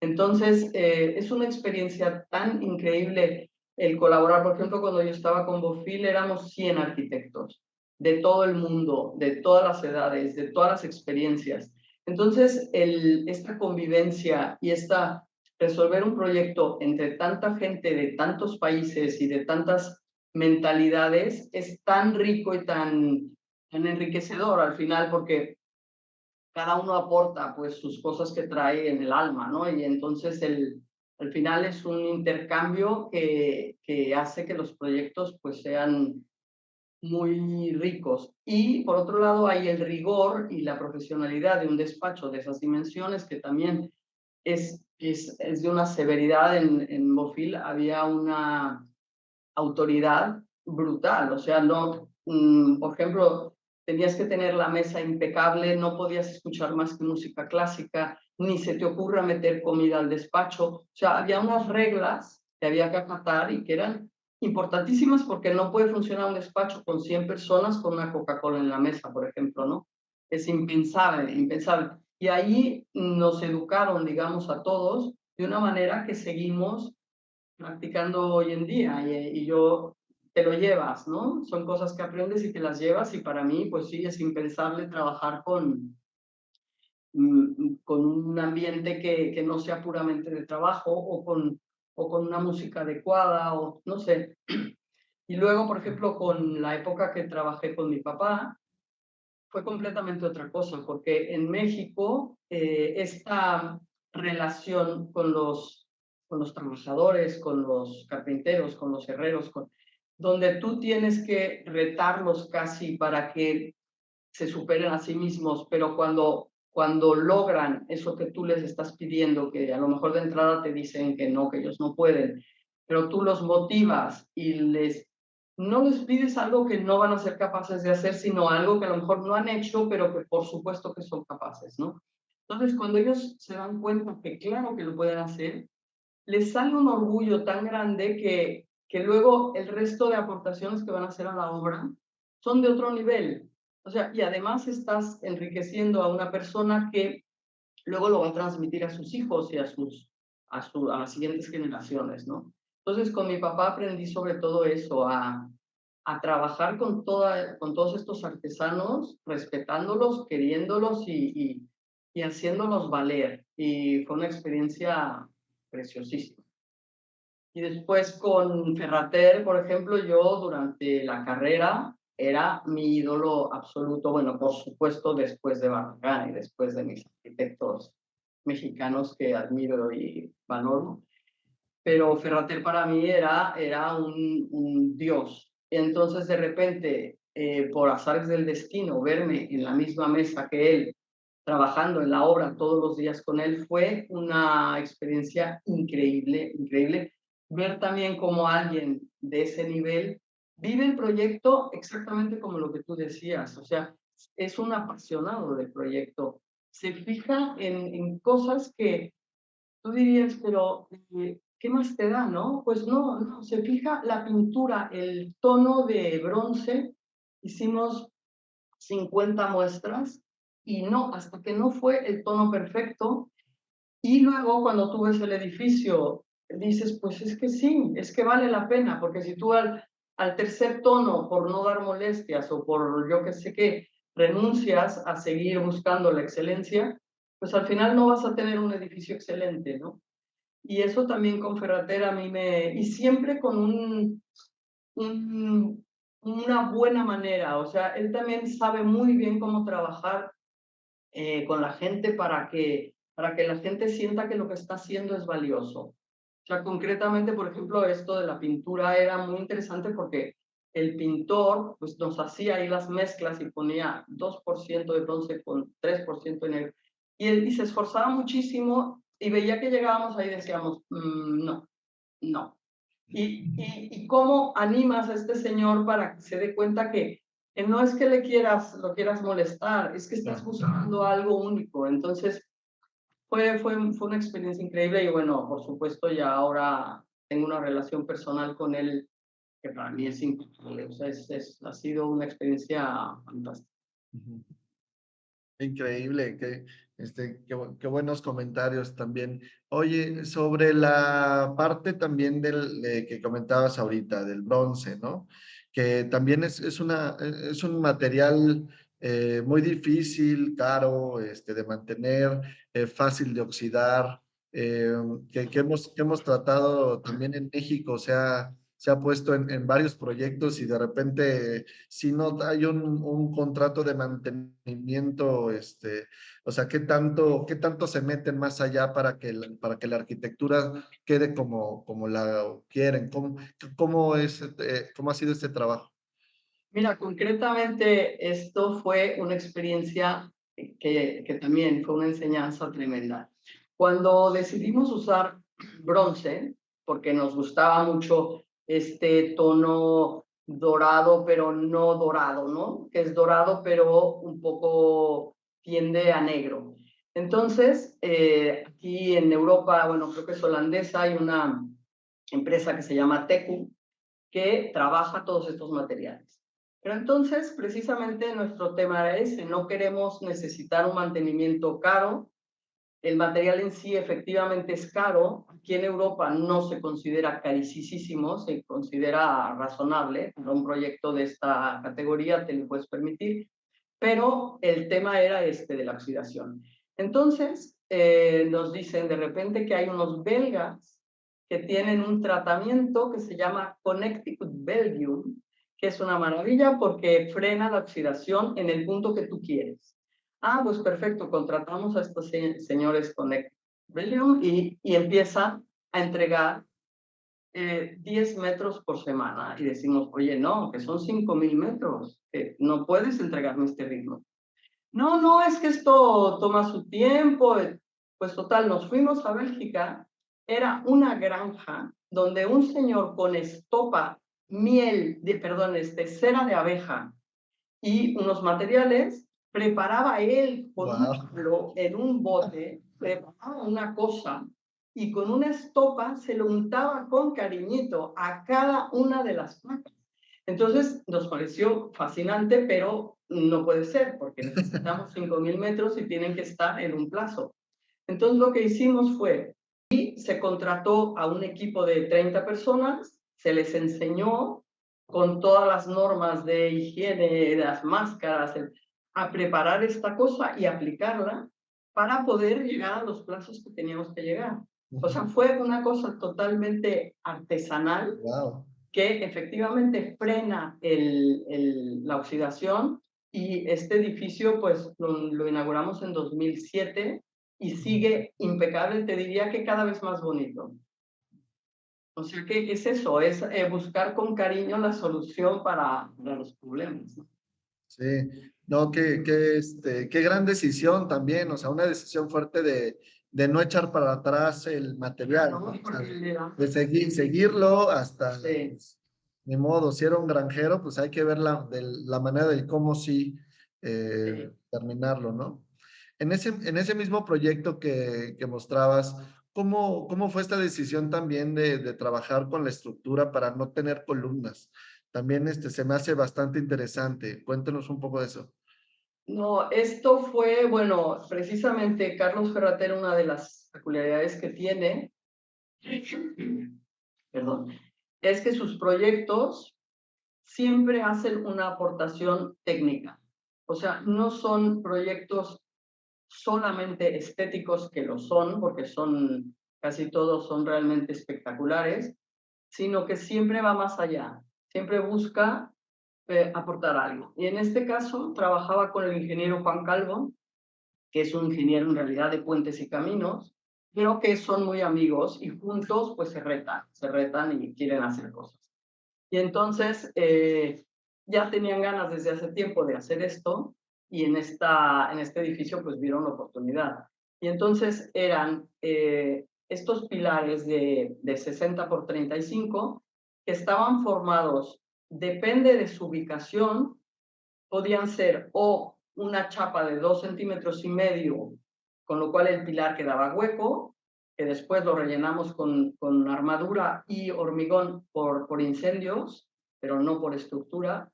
Entonces, es una experiencia tan increíble el colaborar. Por ejemplo, cuando yo estaba con Bofil éramos 100 arquitectos de todo el mundo, de todas las edades, de todas las experiencias. Entonces, esta convivencia y resolver un proyecto entre tanta gente de tantos países y de tantas mentalidades es tan rico y tan enriquecedor al final, porque cada uno aporta pues sus cosas que trae en el alma, ¿no? Y entonces al final es un intercambio que hace que los proyectos pues sean muy ricos. Y por otro lado hay el rigor y la profesionalidad de un despacho de esas dimensiones que también es de una severidad. En Bofil había una autoridad brutal, o sea, no, por ejemplo, tenías que tener la mesa impecable, no podías escuchar más que música clásica, ni se te ocurra meter comida al despacho, o sea, había unas reglas que había que acatar y que eran importantísimas porque no puede funcionar un despacho con 100 personas con una Coca-Cola en la mesa, por ejemplo, ¿no? Es impensable, impensable. Y ahí nos educaron, digamos, a todos de una manera que seguimos practicando hoy en día yo te lo llevas, ¿no? Son cosas que aprendes y te las llevas y para mí, pues sí, es impensable trabajar con un ambiente que no sea puramente de trabajo o con una música adecuada o no sé. Y luego, por ejemplo, con la época que trabajé con mi papá, fue completamente otra cosa, porque en México esta relación con los trabajadores, con los carpinteros, con los herreros, donde tú tienes que retarlos casi para que se superen a sí mismos, pero cuando logran eso que tú les estás pidiendo, que a lo mejor de entrada te dicen que no, que ellos no pueden, pero tú los motivas y no les pides algo que no van a ser capaces de hacer, sino algo que a lo mejor no han hecho, pero que por supuesto que son capaces, ¿no? Entonces, cuando ellos se dan cuenta que claro que lo pueden hacer, les sale un orgullo tan grande que luego el resto de aportaciones que van a hacer a la obra son de otro nivel. O sea, y además estás enriqueciendo a una persona que luego lo va a transmitir a sus hijos y a las siguientes generaciones, ¿no? Entonces, con mi papá aprendí sobre todo eso, a trabajar con todos estos artesanos, respetándolos, queriéndolos y haciéndolos valer. Y fue una experiencia preciosísima. Y después con Ferrater, por ejemplo, yo durante la carrera era mi ídolo absoluto, bueno, por supuesto, después de Barragán y después de mis arquitectos mexicanos que admiro y valoro, pero Ferrater para mí era un dios. Entonces, de repente, por azares del destino, verme en la misma mesa que él, trabajando en la obra todos los días con él, fue una experiencia increíble, increíble. Ver también cómo alguien de ese nivel vive el proyecto exactamente como lo que tú decías, o sea, es un apasionado del proyecto, se fija en cosas que tú dirías, pero ¿qué más te da, no? Pues no, no, se fija la pintura, el tono de bronce, hicimos 50 muestras y no, hasta que no fue el tono perfecto. Y luego cuando tú ves el edificio, dices, pues es que sí, es que vale la pena, porque si tú al tercer tono, por no dar molestias o por yo que sé qué, renuncias a seguir buscando la excelencia, pues al final no vas a tener un edificio excelente, ¿no? Y eso también con Ferrater a mí y siempre con una buena manera, o sea, él también sabe muy bien cómo trabajar con la gente para que la gente sienta que lo que está haciendo es valioso. O sea, concretamente, por ejemplo, esto de la pintura era muy interesante porque el pintor pues, nos hacía ahí las mezclas y ponía 2% de bronce con 3% de negro. Y se esforzaba muchísimo y veía que llegábamos ahí y decíamos, no, no. Y cómo animas a este señor para que se dé cuenta que no es que lo quieras molestar, es que estás buscando algo único. Entonces, fue una experiencia increíble y bueno, por supuesto, ya ahora tengo una relación personal con él que para mí es increíble. O sea, ha sido una experiencia fantástica. Increíble, qué buenos comentarios también. Oye, sobre la parte también que comentabas ahorita, del bronce, ¿no? Que también es un material muy difícil, caro, de mantener, fácil de oxidar, que hemos tratado también en México, o sea, se ha puesto en varios proyectos y de repente, si no hay un contrato de mantenimiento, o sea, qué tanto se meten más allá para que la arquitectura quede como la quieren? ¿Cómo ha sido este trabajo? Mira, concretamente esto fue una experiencia que también fue una enseñanza tremenda. Cuando decidimos usar bronce, porque nos gustaba mucho este tono dorado, pero no dorado, ¿no? Que es dorado, pero un poco tiende a negro. Entonces, aquí en Europa, bueno, creo que es holandesa, hay una empresa que se llama Tecu, que trabaja todos estos materiales. Pero entonces, precisamente nuestro tema era ese, no queremos necesitar un mantenimiento caro, el material en sí efectivamente es caro, aquí en Europa no se considera carísimo, se considera razonable, para un proyecto de esta categoría te lo puedes permitir, pero el tema era de la oxidación. Entonces, nos dicen de repente que hay unos belgas que tienen un tratamiento que se llama Connecticut Belgium, que es una maravilla porque frena la oxidación en el punto que tú quieres. Ah, pues perfecto, contratamos a estos señores Connecticut Belgium y empieza a entregar 10 metros por semana. Y decimos, oye, no, que son 5,000 metros, que no puedes entregarme este ritmo. No, no, es que esto toma su tiempo. Pues total, nos fuimos a Bélgica. Era una granja donde un señor con estopa, cera de abeja y unos materiales, preparaba él en un bote, preparaba una cosa y con una estopa se lo untaba con cariñito a cada una de las placas. Entonces nos pareció fascinante, pero no puede ser porque necesitamos 5,000 metros y tienen que estar en un plazo. Entonces lo que hicimos fue, y se contrató a un equipo de 30 personas, se les enseñó con todas las normas de higiene, las máscaras, a preparar esta cosa y aplicarla para poder llegar a los plazos que teníamos que llegar. O sea, fue una cosa totalmente artesanal. Wow. Que efectivamente frena la oxidación, y este edificio pues lo inauguramos en 2007 y sigue impecable, te diría que cada vez más bonito. O sea que es eso, es buscar con cariño la solución para los problemas, ¿no? Sí, no, qué gran decisión también, o sea, una decisión fuerte de no echar para atrás el material, Claro, ¿no? O sea, porque de seguirlo hasta, sí. pues, ni modo, si era un granjero, pues hay que ver la manera de cómo sí terminarlo, ¿no? En ese mismo proyecto que mostrabas, ¿cómo fue esta decisión también de trabajar con la estructura para no tener columnas? También se me hace bastante interesante. Cuéntenos un poco de eso. No, esto fue, bueno, precisamente Carlos Ferrater, una de las peculiaridades que tiene, perdón, es que sus proyectos siempre hacen una aportación técnica. O sea, no son proyectos solamente estéticos, que lo son, porque casi todos son realmente espectaculares, sino que siempre va más allá, siempre busca aportar algo. Y en este caso trabajaba con el ingeniero Juan Calvo, que es un ingeniero en realidad de puentes y caminos, pero que son muy amigos y juntos pues se retan y quieren hacer cosas. Y entonces ya tenían ganas desde hace tiempo de hacer esto, y en este edificio pues vieron la oportunidad. Y entonces eran estos pilares de 60 por 35 que estaban formados, depende de su ubicación, podían ser o una chapa de 2,5 centímetros, con lo cual el pilar quedaba hueco, que después lo rellenamos con armadura y hormigón por incendios, pero no por estructura.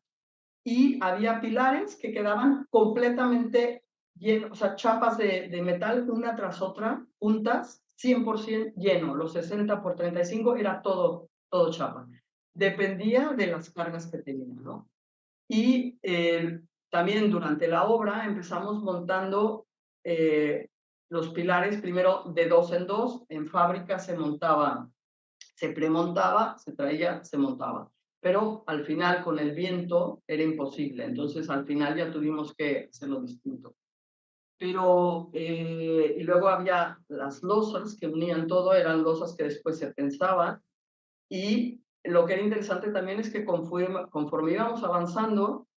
Y había pilares que quedaban completamente llenos, o sea, chapas de metal una tras otra, juntas, 100% lleno. Los 60 por 35 era todo chapa. Dependía de las cargas que tenía, ¿no? Y también durante la obra empezamos montando los pilares, primero de 2 en 2, en fábrica se montaba, se premontaba, se traía, se montaba. Pero al final con el viento era imposible, entonces al final ya tuvimos que hacerlo distinto. Pero, y luego había las losas que unían todo, eran losas que después se tensaban, y lo que era interesante también es que conforme íbamos avanzando,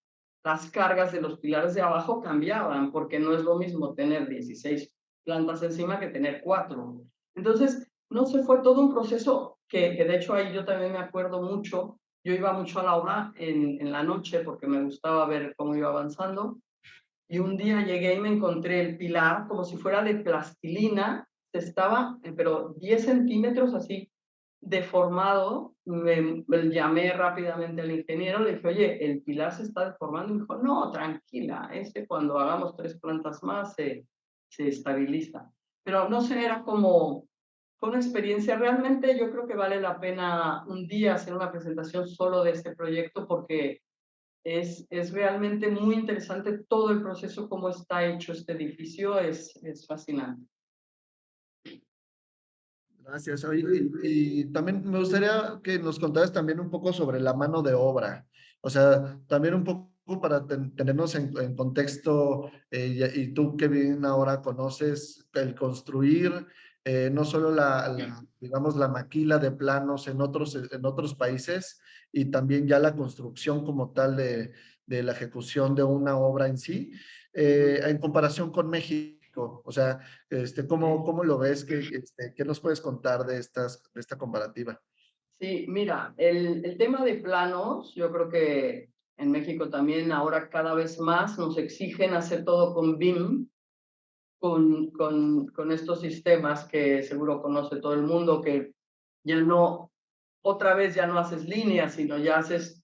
las cargas de los pilares de abajo cambiaban, porque no es lo mismo tener 16 plantas encima que tener 4. Entonces, no sé, fue todo un proceso que de hecho ahí yo también me acuerdo mucho. Yo iba mucho a la obra en la noche porque me gustaba ver cómo iba avanzando, y un día llegué y me encontré el pilar como si fuera de plastilina, estaba, pero 10 centímetros así deformado. Me llamé rápidamente al ingeniero, le dije, oye, el pilar se está deformando. Y me dijo, no, tranquila, cuando hagamos 3 plantas más se estabiliza. Pero no sé, era como, fue una experiencia. Realmente yo creo que vale la pena un día hacer una presentación solo de este proyecto, porque es realmente muy interesante todo el proceso, cómo está hecho este edificio, es fascinante. Gracias. Oye, y también me gustaría que nos contaras también un poco sobre la mano de obra. O sea, también un poco para tenernos en contexto, y tú que bien ahora conoces el construir, no solo digamos, la maquila de planos en otros países, y también ya la construcción como tal de la ejecución de una obra en sí, en comparación con México. O sea, ¿cómo lo ves? ¿Qué nos puedes contar de esta comparativa? Sí, mira, el tema de planos, yo creo que en México también ahora cada vez más nos exigen hacer todo con BIM, con estos sistemas que seguro conoce todo el mundo, que ya no, otra vez ya no haces líneas, sino ya haces,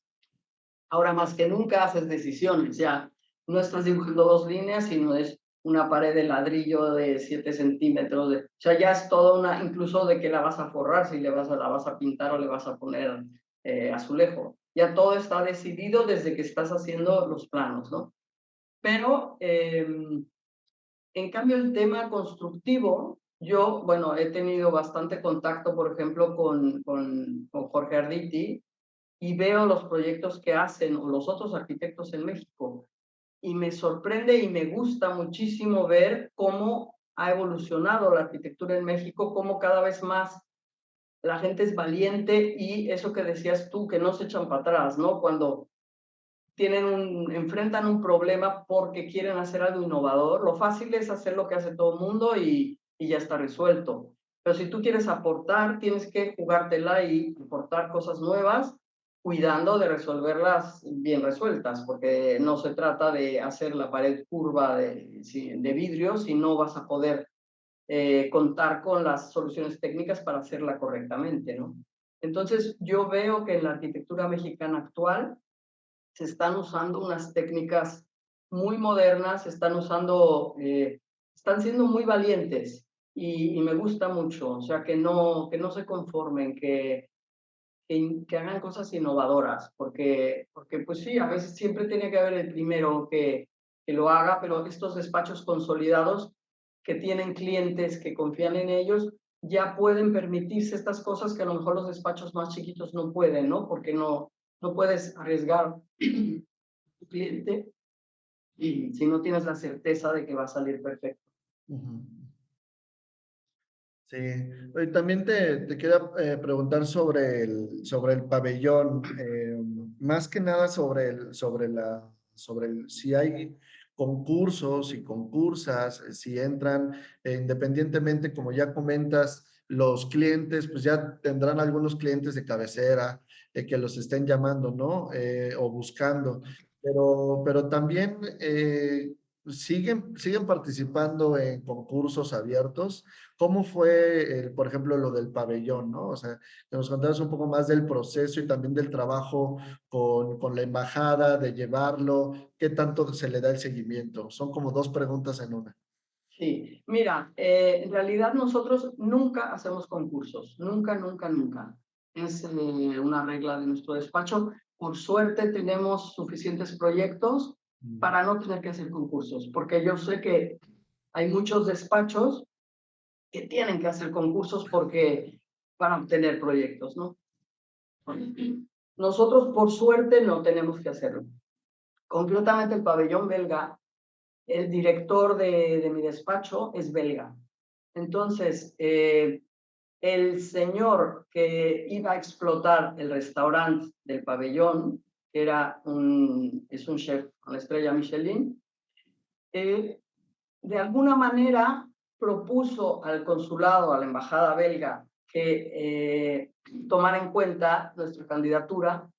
ahora más que nunca haces decisiones, ya no estás dibujando dos líneas, sino es una pared de ladrillo de 7 centímetros, o sea, ya es toda una, incluso de que la vas a forrar, si la vas a pintar o le vas a poner azulejo. Ya todo está decidido desde que estás haciendo los planos, ¿no? Pero, en cambio, el tema constructivo, yo, bueno, he tenido bastante contacto, por ejemplo, con Jorge Arditi, y veo los proyectos que hacen o los otros arquitectos en México. Y me sorprende y me gusta muchísimo ver cómo ha evolucionado la arquitectura en México, cómo cada vez más la gente es valiente y eso que decías tú, que no se echan para atrás, ¿no? Cuando enfrentan un problema porque quieren hacer algo innovador, lo fácil es hacer lo que hace todo el mundo y ya está resuelto. Pero si tú quieres aportar, tienes que jugártela y aportar cosas nuevas, cuidando de resolverlas bien resueltas, porque no se trata de hacer la pared curva de vidrio si no vas a poder contar con las soluciones técnicas para hacerla correctamente, ¿no? Entonces, yo veo que en la arquitectura mexicana actual se están usando unas técnicas muy modernas, están siendo muy valientes y me gusta mucho, o sea, que no se conformen, que hagan cosas innovadoras, porque pues sí, a veces siempre tiene que haber el primero que lo haga, pero estos despachos consolidados que tienen clientes que confían en ellos, ya pueden permitirse estas cosas que a lo mejor los despachos más chiquitos no pueden, ¿no? Porque no puedes arriesgar tu cliente y si no tienes la certeza de que va a salir perfecto. Ujú. Sí, oye, también te quiero preguntar sobre el pabellón, más que nada si hay concursos y concursas, si entran, independientemente, como ya comentas, los clientes, pues ya tendrán algunos clientes de cabecera que los estén llamando, ¿no? O buscando, pero también siguen participando en concursos abiertos. ¿Cómo fue, por ejemplo, lo del pabellón, ¿no? O sea, que nos contaras un poco más del proceso y también del trabajo con la embajada, de llevarlo, qué tanto se le da el seguimiento. Son como dos preguntas en una. Sí, mira, en realidad nosotros nunca hacemos concursos, nunca, nunca, nunca. Es una regla de nuestro despacho. Por suerte tenemos suficientes proyectos para no tener que hacer concursos, porque yo sé que hay muchos despachos que tienen que hacer concursos para obtener proyectos, ¿no? Nosotros, por suerte, no tenemos que hacerlo. Concretamente, el pabellón belga, el director de mi despacho es belga. Entonces, el señor que iba a explotar el restaurante del pabellón, que es un chef con la estrella Michelin, de alguna manera propuso al consulado, a la embajada belga, que tomara en cuenta nuestra candidatura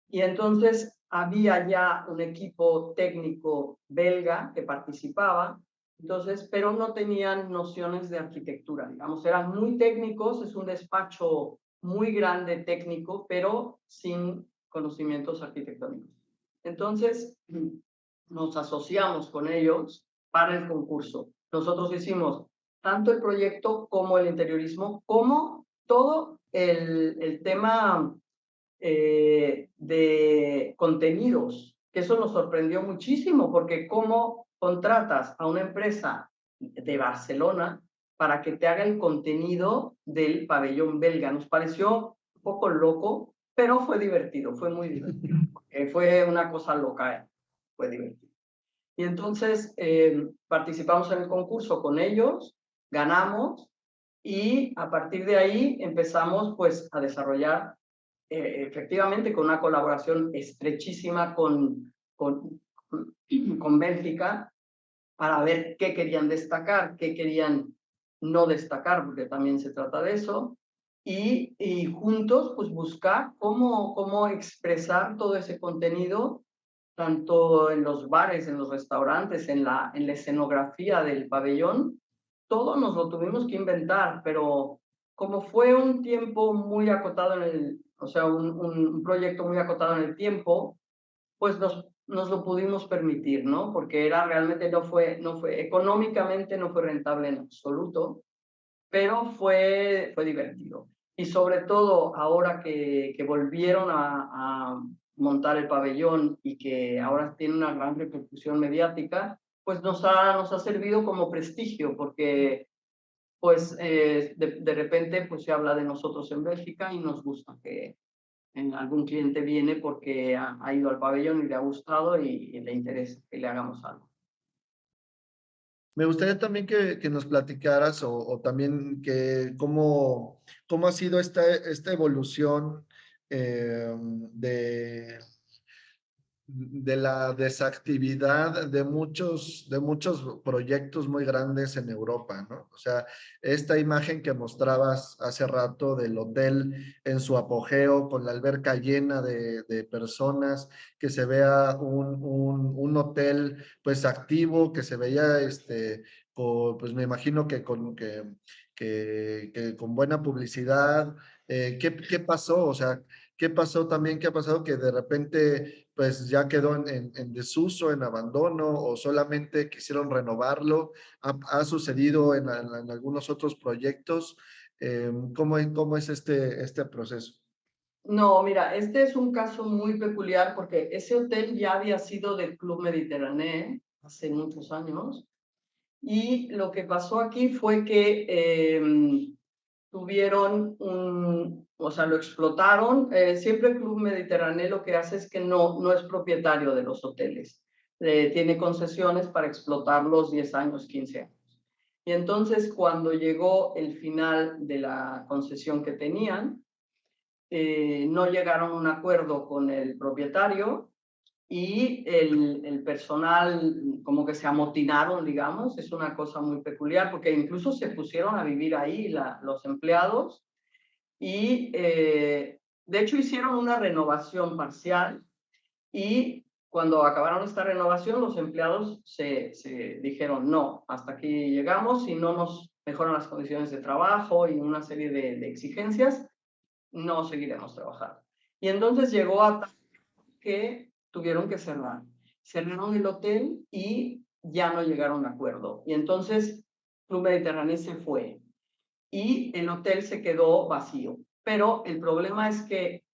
y entonces había ya un equipo técnico belga que participaba, entonces, pero no tenían nociones de arquitectura, digamos, eran muy técnicos, es un despacho muy grande técnico, pero sin conocimientos arquitectónicos. Entonces, nos asociamos con ellos para el concurso. Nosotros hicimos tanto el proyecto como el interiorismo, como todo el tema de contenidos, que eso nos sorprendió muchísimo, porque cómo contratas a una empresa de Barcelona para que te haga el contenido del pabellón belga. Nos pareció un poco loco, pero fue divertido, fue muy divertido. Fue una cosa loca, fue divertido. Y entonces participamos en el concurso con ellos, ganamos, y a partir de ahí empezamos pues a desarrollar efectivamente con una colaboración estrechísima con Bélgica, para ver qué querían destacar, qué querían no destacar, porque también se trata de eso, y juntos pues buscar cómo expresar todo ese contenido, tanto en los bares, en los restaurantes, en la escenografía del pabellón. Todo nos lo tuvimos que inventar, pero como fue un tiempo muy acotado o sea, un proyecto muy acotado en el tiempo, pues nos lo pudimos permitir, ¿no? Porque era realmente, no fue económicamente no fue rentable en absoluto, pero fue divertido. Y sobre todo ahora que volvieron a montar el pabellón y que ahora tiene una gran repercusión mediática, pues nos ha servido como prestigio, porque pues de repente pues se habla de nosotros en Bélgica y nos gusta que algún cliente viene porque ha ido al pabellón y le ha gustado y le interesa que le hagamos algo. Me gustaría también que nos platicaras o también cómo ha sido esta evolución de la desactividad de muchos proyectos muy grandes en Europa, ¿no? O sea, esta imagen que mostrabas hace rato del hotel en su apogeo, con la alberca llena de personas, que se vea un hotel pues activo, que se veía pues me imagino que con buena publicidad. ¿Qué pasó? O sea, ¿qué pasó también? ¿Qué ha pasado que de repente pues ya quedó en desuso, en abandono, o solamente quisieron renovarlo? ¿Ha sucedido en algunos otros proyectos? ¿Cómo es este proceso? No, mira, este es un caso muy peculiar porque ese hotel ya había sido del Club Mediterráneo hace muchos años, y lo que pasó aquí fue que tuvieron o sea, lo explotaron. Siempre el Club Mediterráneo lo que hace es que no es propietario de los hoteles. Tiene concesiones para explotarlos 10 años, 15 años. Y entonces, cuando llegó el final de la concesión que tenían, no llegaron a un acuerdo con el propietario, y el personal como que se amotinaron, digamos. Es una cosa muy peculiar porque incluso se pusieron a vivir ahí los empleados, y de hecho hicieron una renovación parcial, y cuando acabaron esta renovación los empleados se dijeron no, hasta aquí llegamos, y no nos mejoran las condiciones de trabajo y una serie de exigencias, no seguiremos trabajando. Y entonces llegó a que tuvieron que cerrar. Cerraron el hotel y ya no llegaron a acuerdo. Y entonces Club Mediterráneo se fue y el hotel se quedó vacío. Pero el problema es que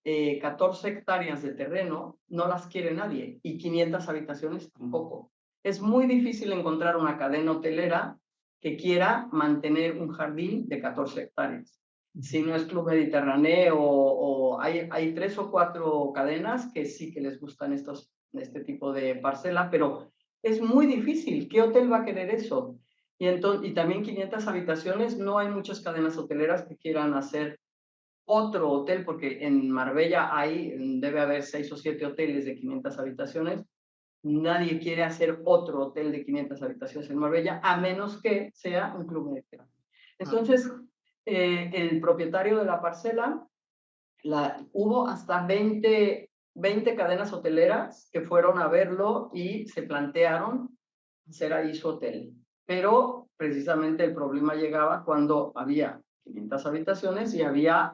14 hectáreas de terreno no las quiere nadie, y 500 habitaciones tampoco. Es muy difícil encontrar una cadena hotelera que quiera mantener un jardín de 14 hectáreas. Si no es Club Mediterráneo, o hay 3 o 4 cadenas que sí que les gustan este tipo de parcela, pero es muy difícil. ¿Qué hotel va a querer eso? Y también 500 habitaciones, no hay muchas cadenas hoteleras que quieran hacer otro hotel, porque en Marbella debe haber 6 o 7 hoteles de 500 habitaciones. Nadie quiere hacer otro hotel de 500 habitaciones en Marbella, a menos que sea un club mediterráneo. Entonces, el propietario de la parcela, hubo hasta 20 cadenas hoteleras que fueron a verlo y se plantearon hacer ahí su hotel. Pero precisamente el problema llegaba cuando había 500 habitaciones y había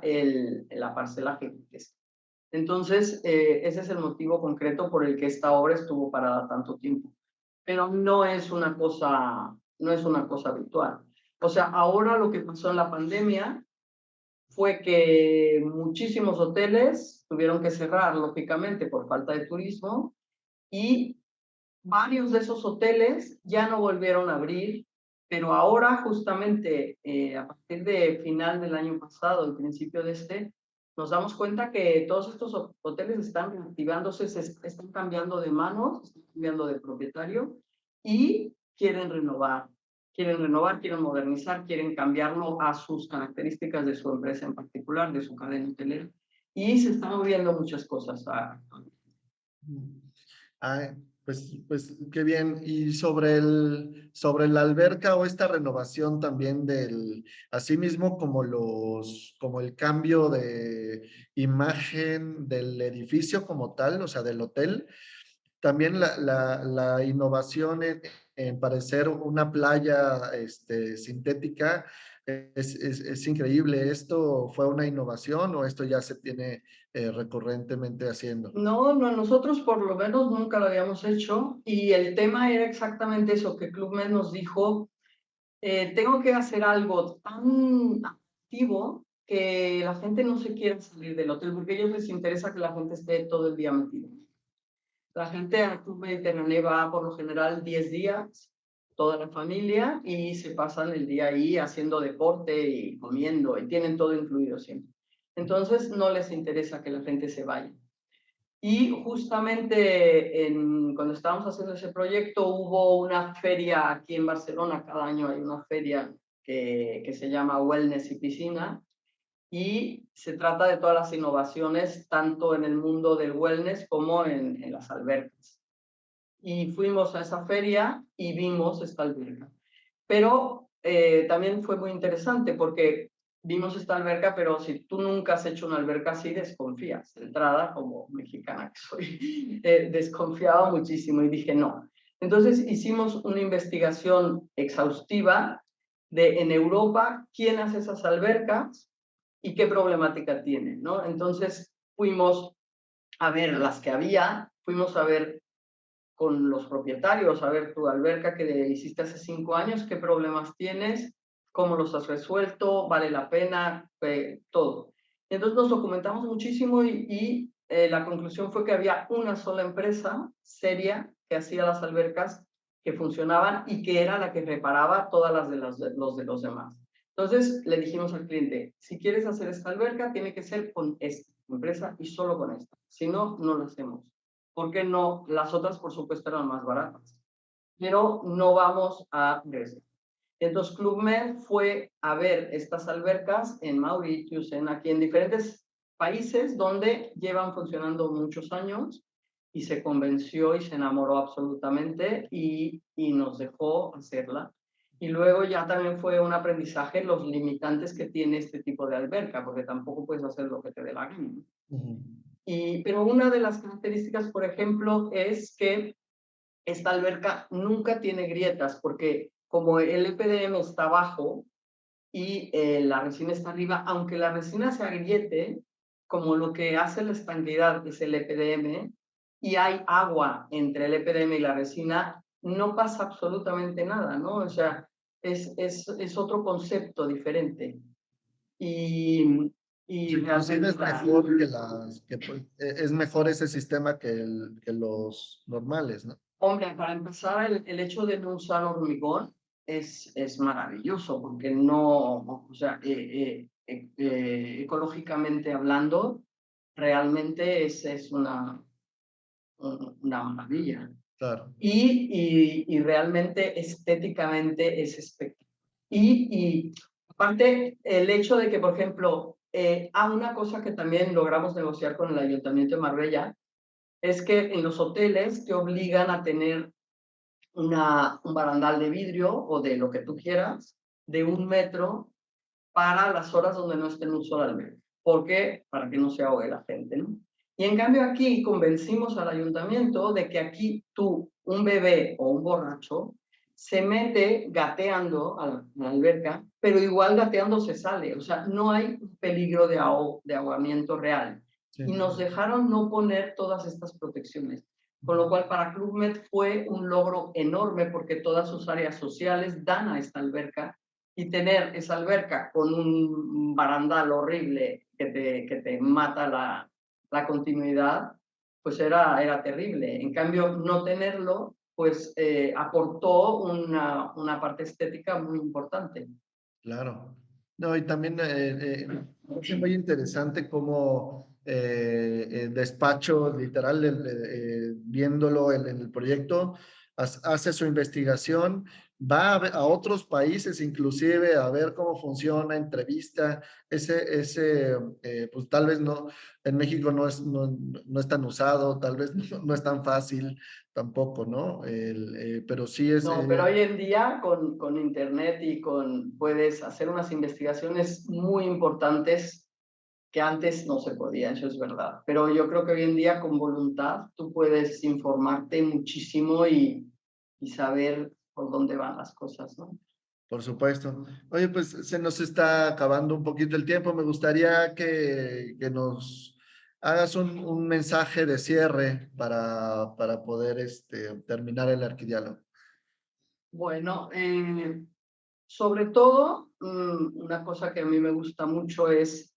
la parcela gigantesca. Entonces, ese es el motivo concreto por el que esta obra estuvo parada tanto tiempo. Pero no es una cosa habitual. O sea, ahora lo que pasó en la pandemia fue que muchísimos hoteles tuvieron que cerrar, lógicamente, por falta de turismo, y varios de esos hoteles ya no volvieron a abrir Pero ahora justamente a partir de final del año pasado, el principio de este, nos damos cuenta que todos estos hoteles están reactivándose, están cambiando de manos, están cambiando de propietario y quieren renovar, quieren modernizar, quieren cambiarlo a sus características de su empresa en particular, de su cadena hotelera. Y se están moviendo muchas cosas. Ay, pues qué bien. Y sobre la alberca o esta renovación también asimismo como el cambio de imagen del edificio como tal, o sea, del hotel, también la innovación en parecer una playa sintética es increíble. ¿Esto fue una innovación o esto ya se tiene recurrentemente haciendo? No, no, nosotros por lo menos nunca lo habíamos hecho y el tema era exactamente eso, que Club Med nos dijo, tengo que hacer algo tan activo que la gente no se quiera salir del hotel, porque a ellos les interesa que la gente esté todo el día metida. La gente al Club Mediterráneo va por lo general 10 días, toda la familia, y se pasan el día ahí haciendo deporte y comiendo, y tienen todo incluido siempre. Entonces no les interesa que la gente se vaya. Y justamente cuando estábamos haciendo ese proyecto hubo una feria aquí en Barcelona, cada año hay una feria que se llama Wellness y Piscina, y se trata de todas las innovaciones, tanto en el mundo del wellness como en las albercas. Y fuimos a esa feria y vimos esta alberca. Pero también fue muy interesante porque vimos esta alberca, pero si tú nunca has hecho una alberca así, desconfías. De entrada, como mexicana que soy, desconfiaba muchísimo y dije no. Entonces hicimos una investigación exhaustiva de en Europa quién hace esas albercas y qué problemática tienen, ¿no? Entonces fuimos a ver las que había, fuimos a ver con los propietarios, a ver tu alberca que hiciste hace 5 años, qué problemas tienes, cómo los has resuelto, vale la pena, todo. Entonces nos documentamos muchísimo y la conclusión fue que había una sola empresa seria que hacía las albercas que funcionaban y que era la que reparaba todas las de los demás. Entonces le dijimos al cliente, si quieres hacer esta alberca, tiene que ser con esta empresa y solo con esta. Si no, no lo hacemos. ¿Por qué no? Las otras, por supuesto, eran más baratas. Pero no vamos a regresar. Entonces, Club Med fue a ver estas albercas en Mauritius, aquí en diferentes países donde llevan funcionando muchos años y se convenció y se enamoró absolutamente y nos dejó hacerla. Y luego ya también fue un aprendizaje los limitantes que tiene este tipo de alberca, porque tampoco puedes hacer lo que te dé la gana. Pero una de las características, por ejemplo, es que esta alberca nunca tiene grietas, porque como el EPDM está abajo y la resina está arriba, aunque la resina se agriete, como lo que hace la estanqueidad es el EPDM, y hay agua entre el EPDM y la resina, no pasa absolutamente nada, ¿no? O sea, es otro concepto diferente. Y Sí, realmente es mejor es mejor ese sistema que los normales, ¿no? Hombre, para empezar, el hecho de no usar hormigón es maravilloso, porque no, o sea, ecológicamente hablando, realmente es una maravilla. Claro. Y realmente estéticamente es espectacular. Y aparte, el hecho de que, por ejemplo, una cosa que también logramos negociar con el Ayuntamiento de Marbella es que en los hoteles te obligan a tener un barandal de vidrio o de lo que tú quieras, de 1 metro para las horas donde no esté en uso la alberca. ¿Por qué? Para que no se ahogue la gente, ¿no? Y en cambio aquí convencimos al ayuntamiento de que aquí tú, un bebé o un borracho, se mete gateando a la alberca, pero igual gateando se sale. O sea, no hay peligro de ahogamiento real. Sí. Y nos dejaron no poner todas estas protecciones. Con lo cual para Club Med fue un logro enorme porque todas sus áreas sociales dan a esta alberca y tener esa alberca con un barandal horrible que te mata la continuidad, pues era terrible. En cambio, no tenerlo pues aportó una parte estética muy importante. Claro. No, y también es muy interesante cómo el despacho, literal, viéndolo en el proyecto, hace su investigación, va a otros países inclusive a ver cómo funciona, entrevista, pues tal vez no, en México no es tan usado, tal vez no es tan fácil tampoco, ¿no? Pero sí es... No, pero hoy en día con internet y puedes hacer unas investigaciones muy importantes que antes no se podía, eso es verdad. Pero yo creo que hoy en día con voluntad tú puedes informarte muchísimo y saber por dónde van las cosas, ¿no? Por supuesto. Oye, pues se nos está acabando un poquito el tiempo. Me gustaría que nos hagas un mensaje de cierre para poder terminar el arquidiálogo. Bueno, sobre todo, una cosa que a mí me gusta mucho es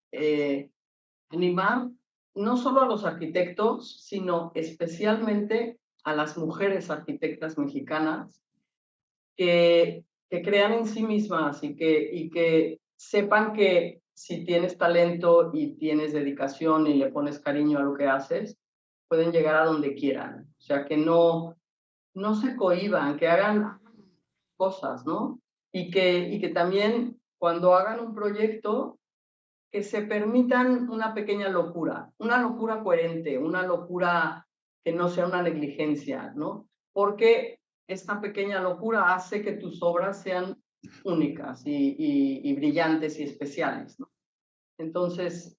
animar no solo a los arquitectos, sino especialmente a las mujeres arquitectas mexicanas que crean en sí mismas y que sepan que si tienes talento y tienes dedicación y le pones cariño a lo que haces, pueden llegar a donde quieran. O sea, que no se cohíban, que hagan cosas, ¿no? Y que también cuando hagan un proyecto, que se permitan una pequeña locura, una locura coherente, una locura que no sea una negligencia, ¿no? Porque esta pequeña locura hace que tus obras sean únicas y brillantes y especiales, ¿no? Entonces,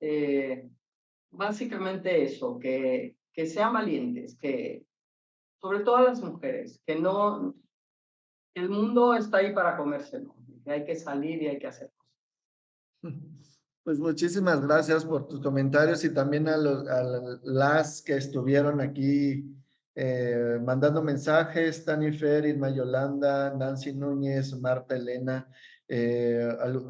básicamente eso, que sean valientes, que sobre todo a las mujeres, que no, el mundo está ahí para comérselo, que hay que salir y hay que hacer cosas. Pues muchísimas gracias por tus comentarios y también a las que estuvieron aquí mandando mensajes, Tani Fer, Irma Yolanda, Nancy Núñez, Marta Elena,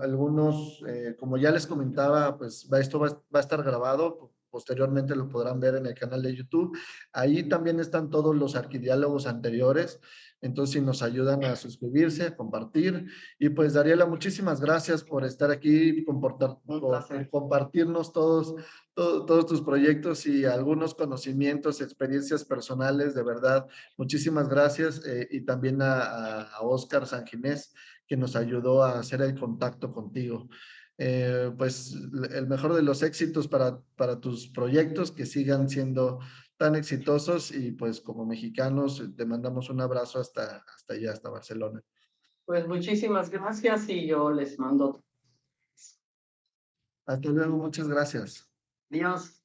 algunos, como ya les comentaba, pues esto va a estar grabado, posteriormente lo podrán ver en el canal de YouTube. Ahí también están todos los arquidiálogos anteriores, entonces si nos ayudan a suscribirse, a compartir. Y pues Dariela, muchísimas gracias por estar aquí, por compartirnos todos tus proyectos y algunos conocimientos, experiencias personales, de verdad. Muchísimas gracias y también a Óscar Sanginés, que nos ayudó a hacer el contacto contigo. Pues el mejor de los éxitos para tus proyectos, que sigan siendo tan exitosos y pues como mexicanos te mandamos un abrazo hasta allá, hasta Barcelona. Pues muchísimas gracias y yo les mando. Hasta luego, muchas gracias. Adiós.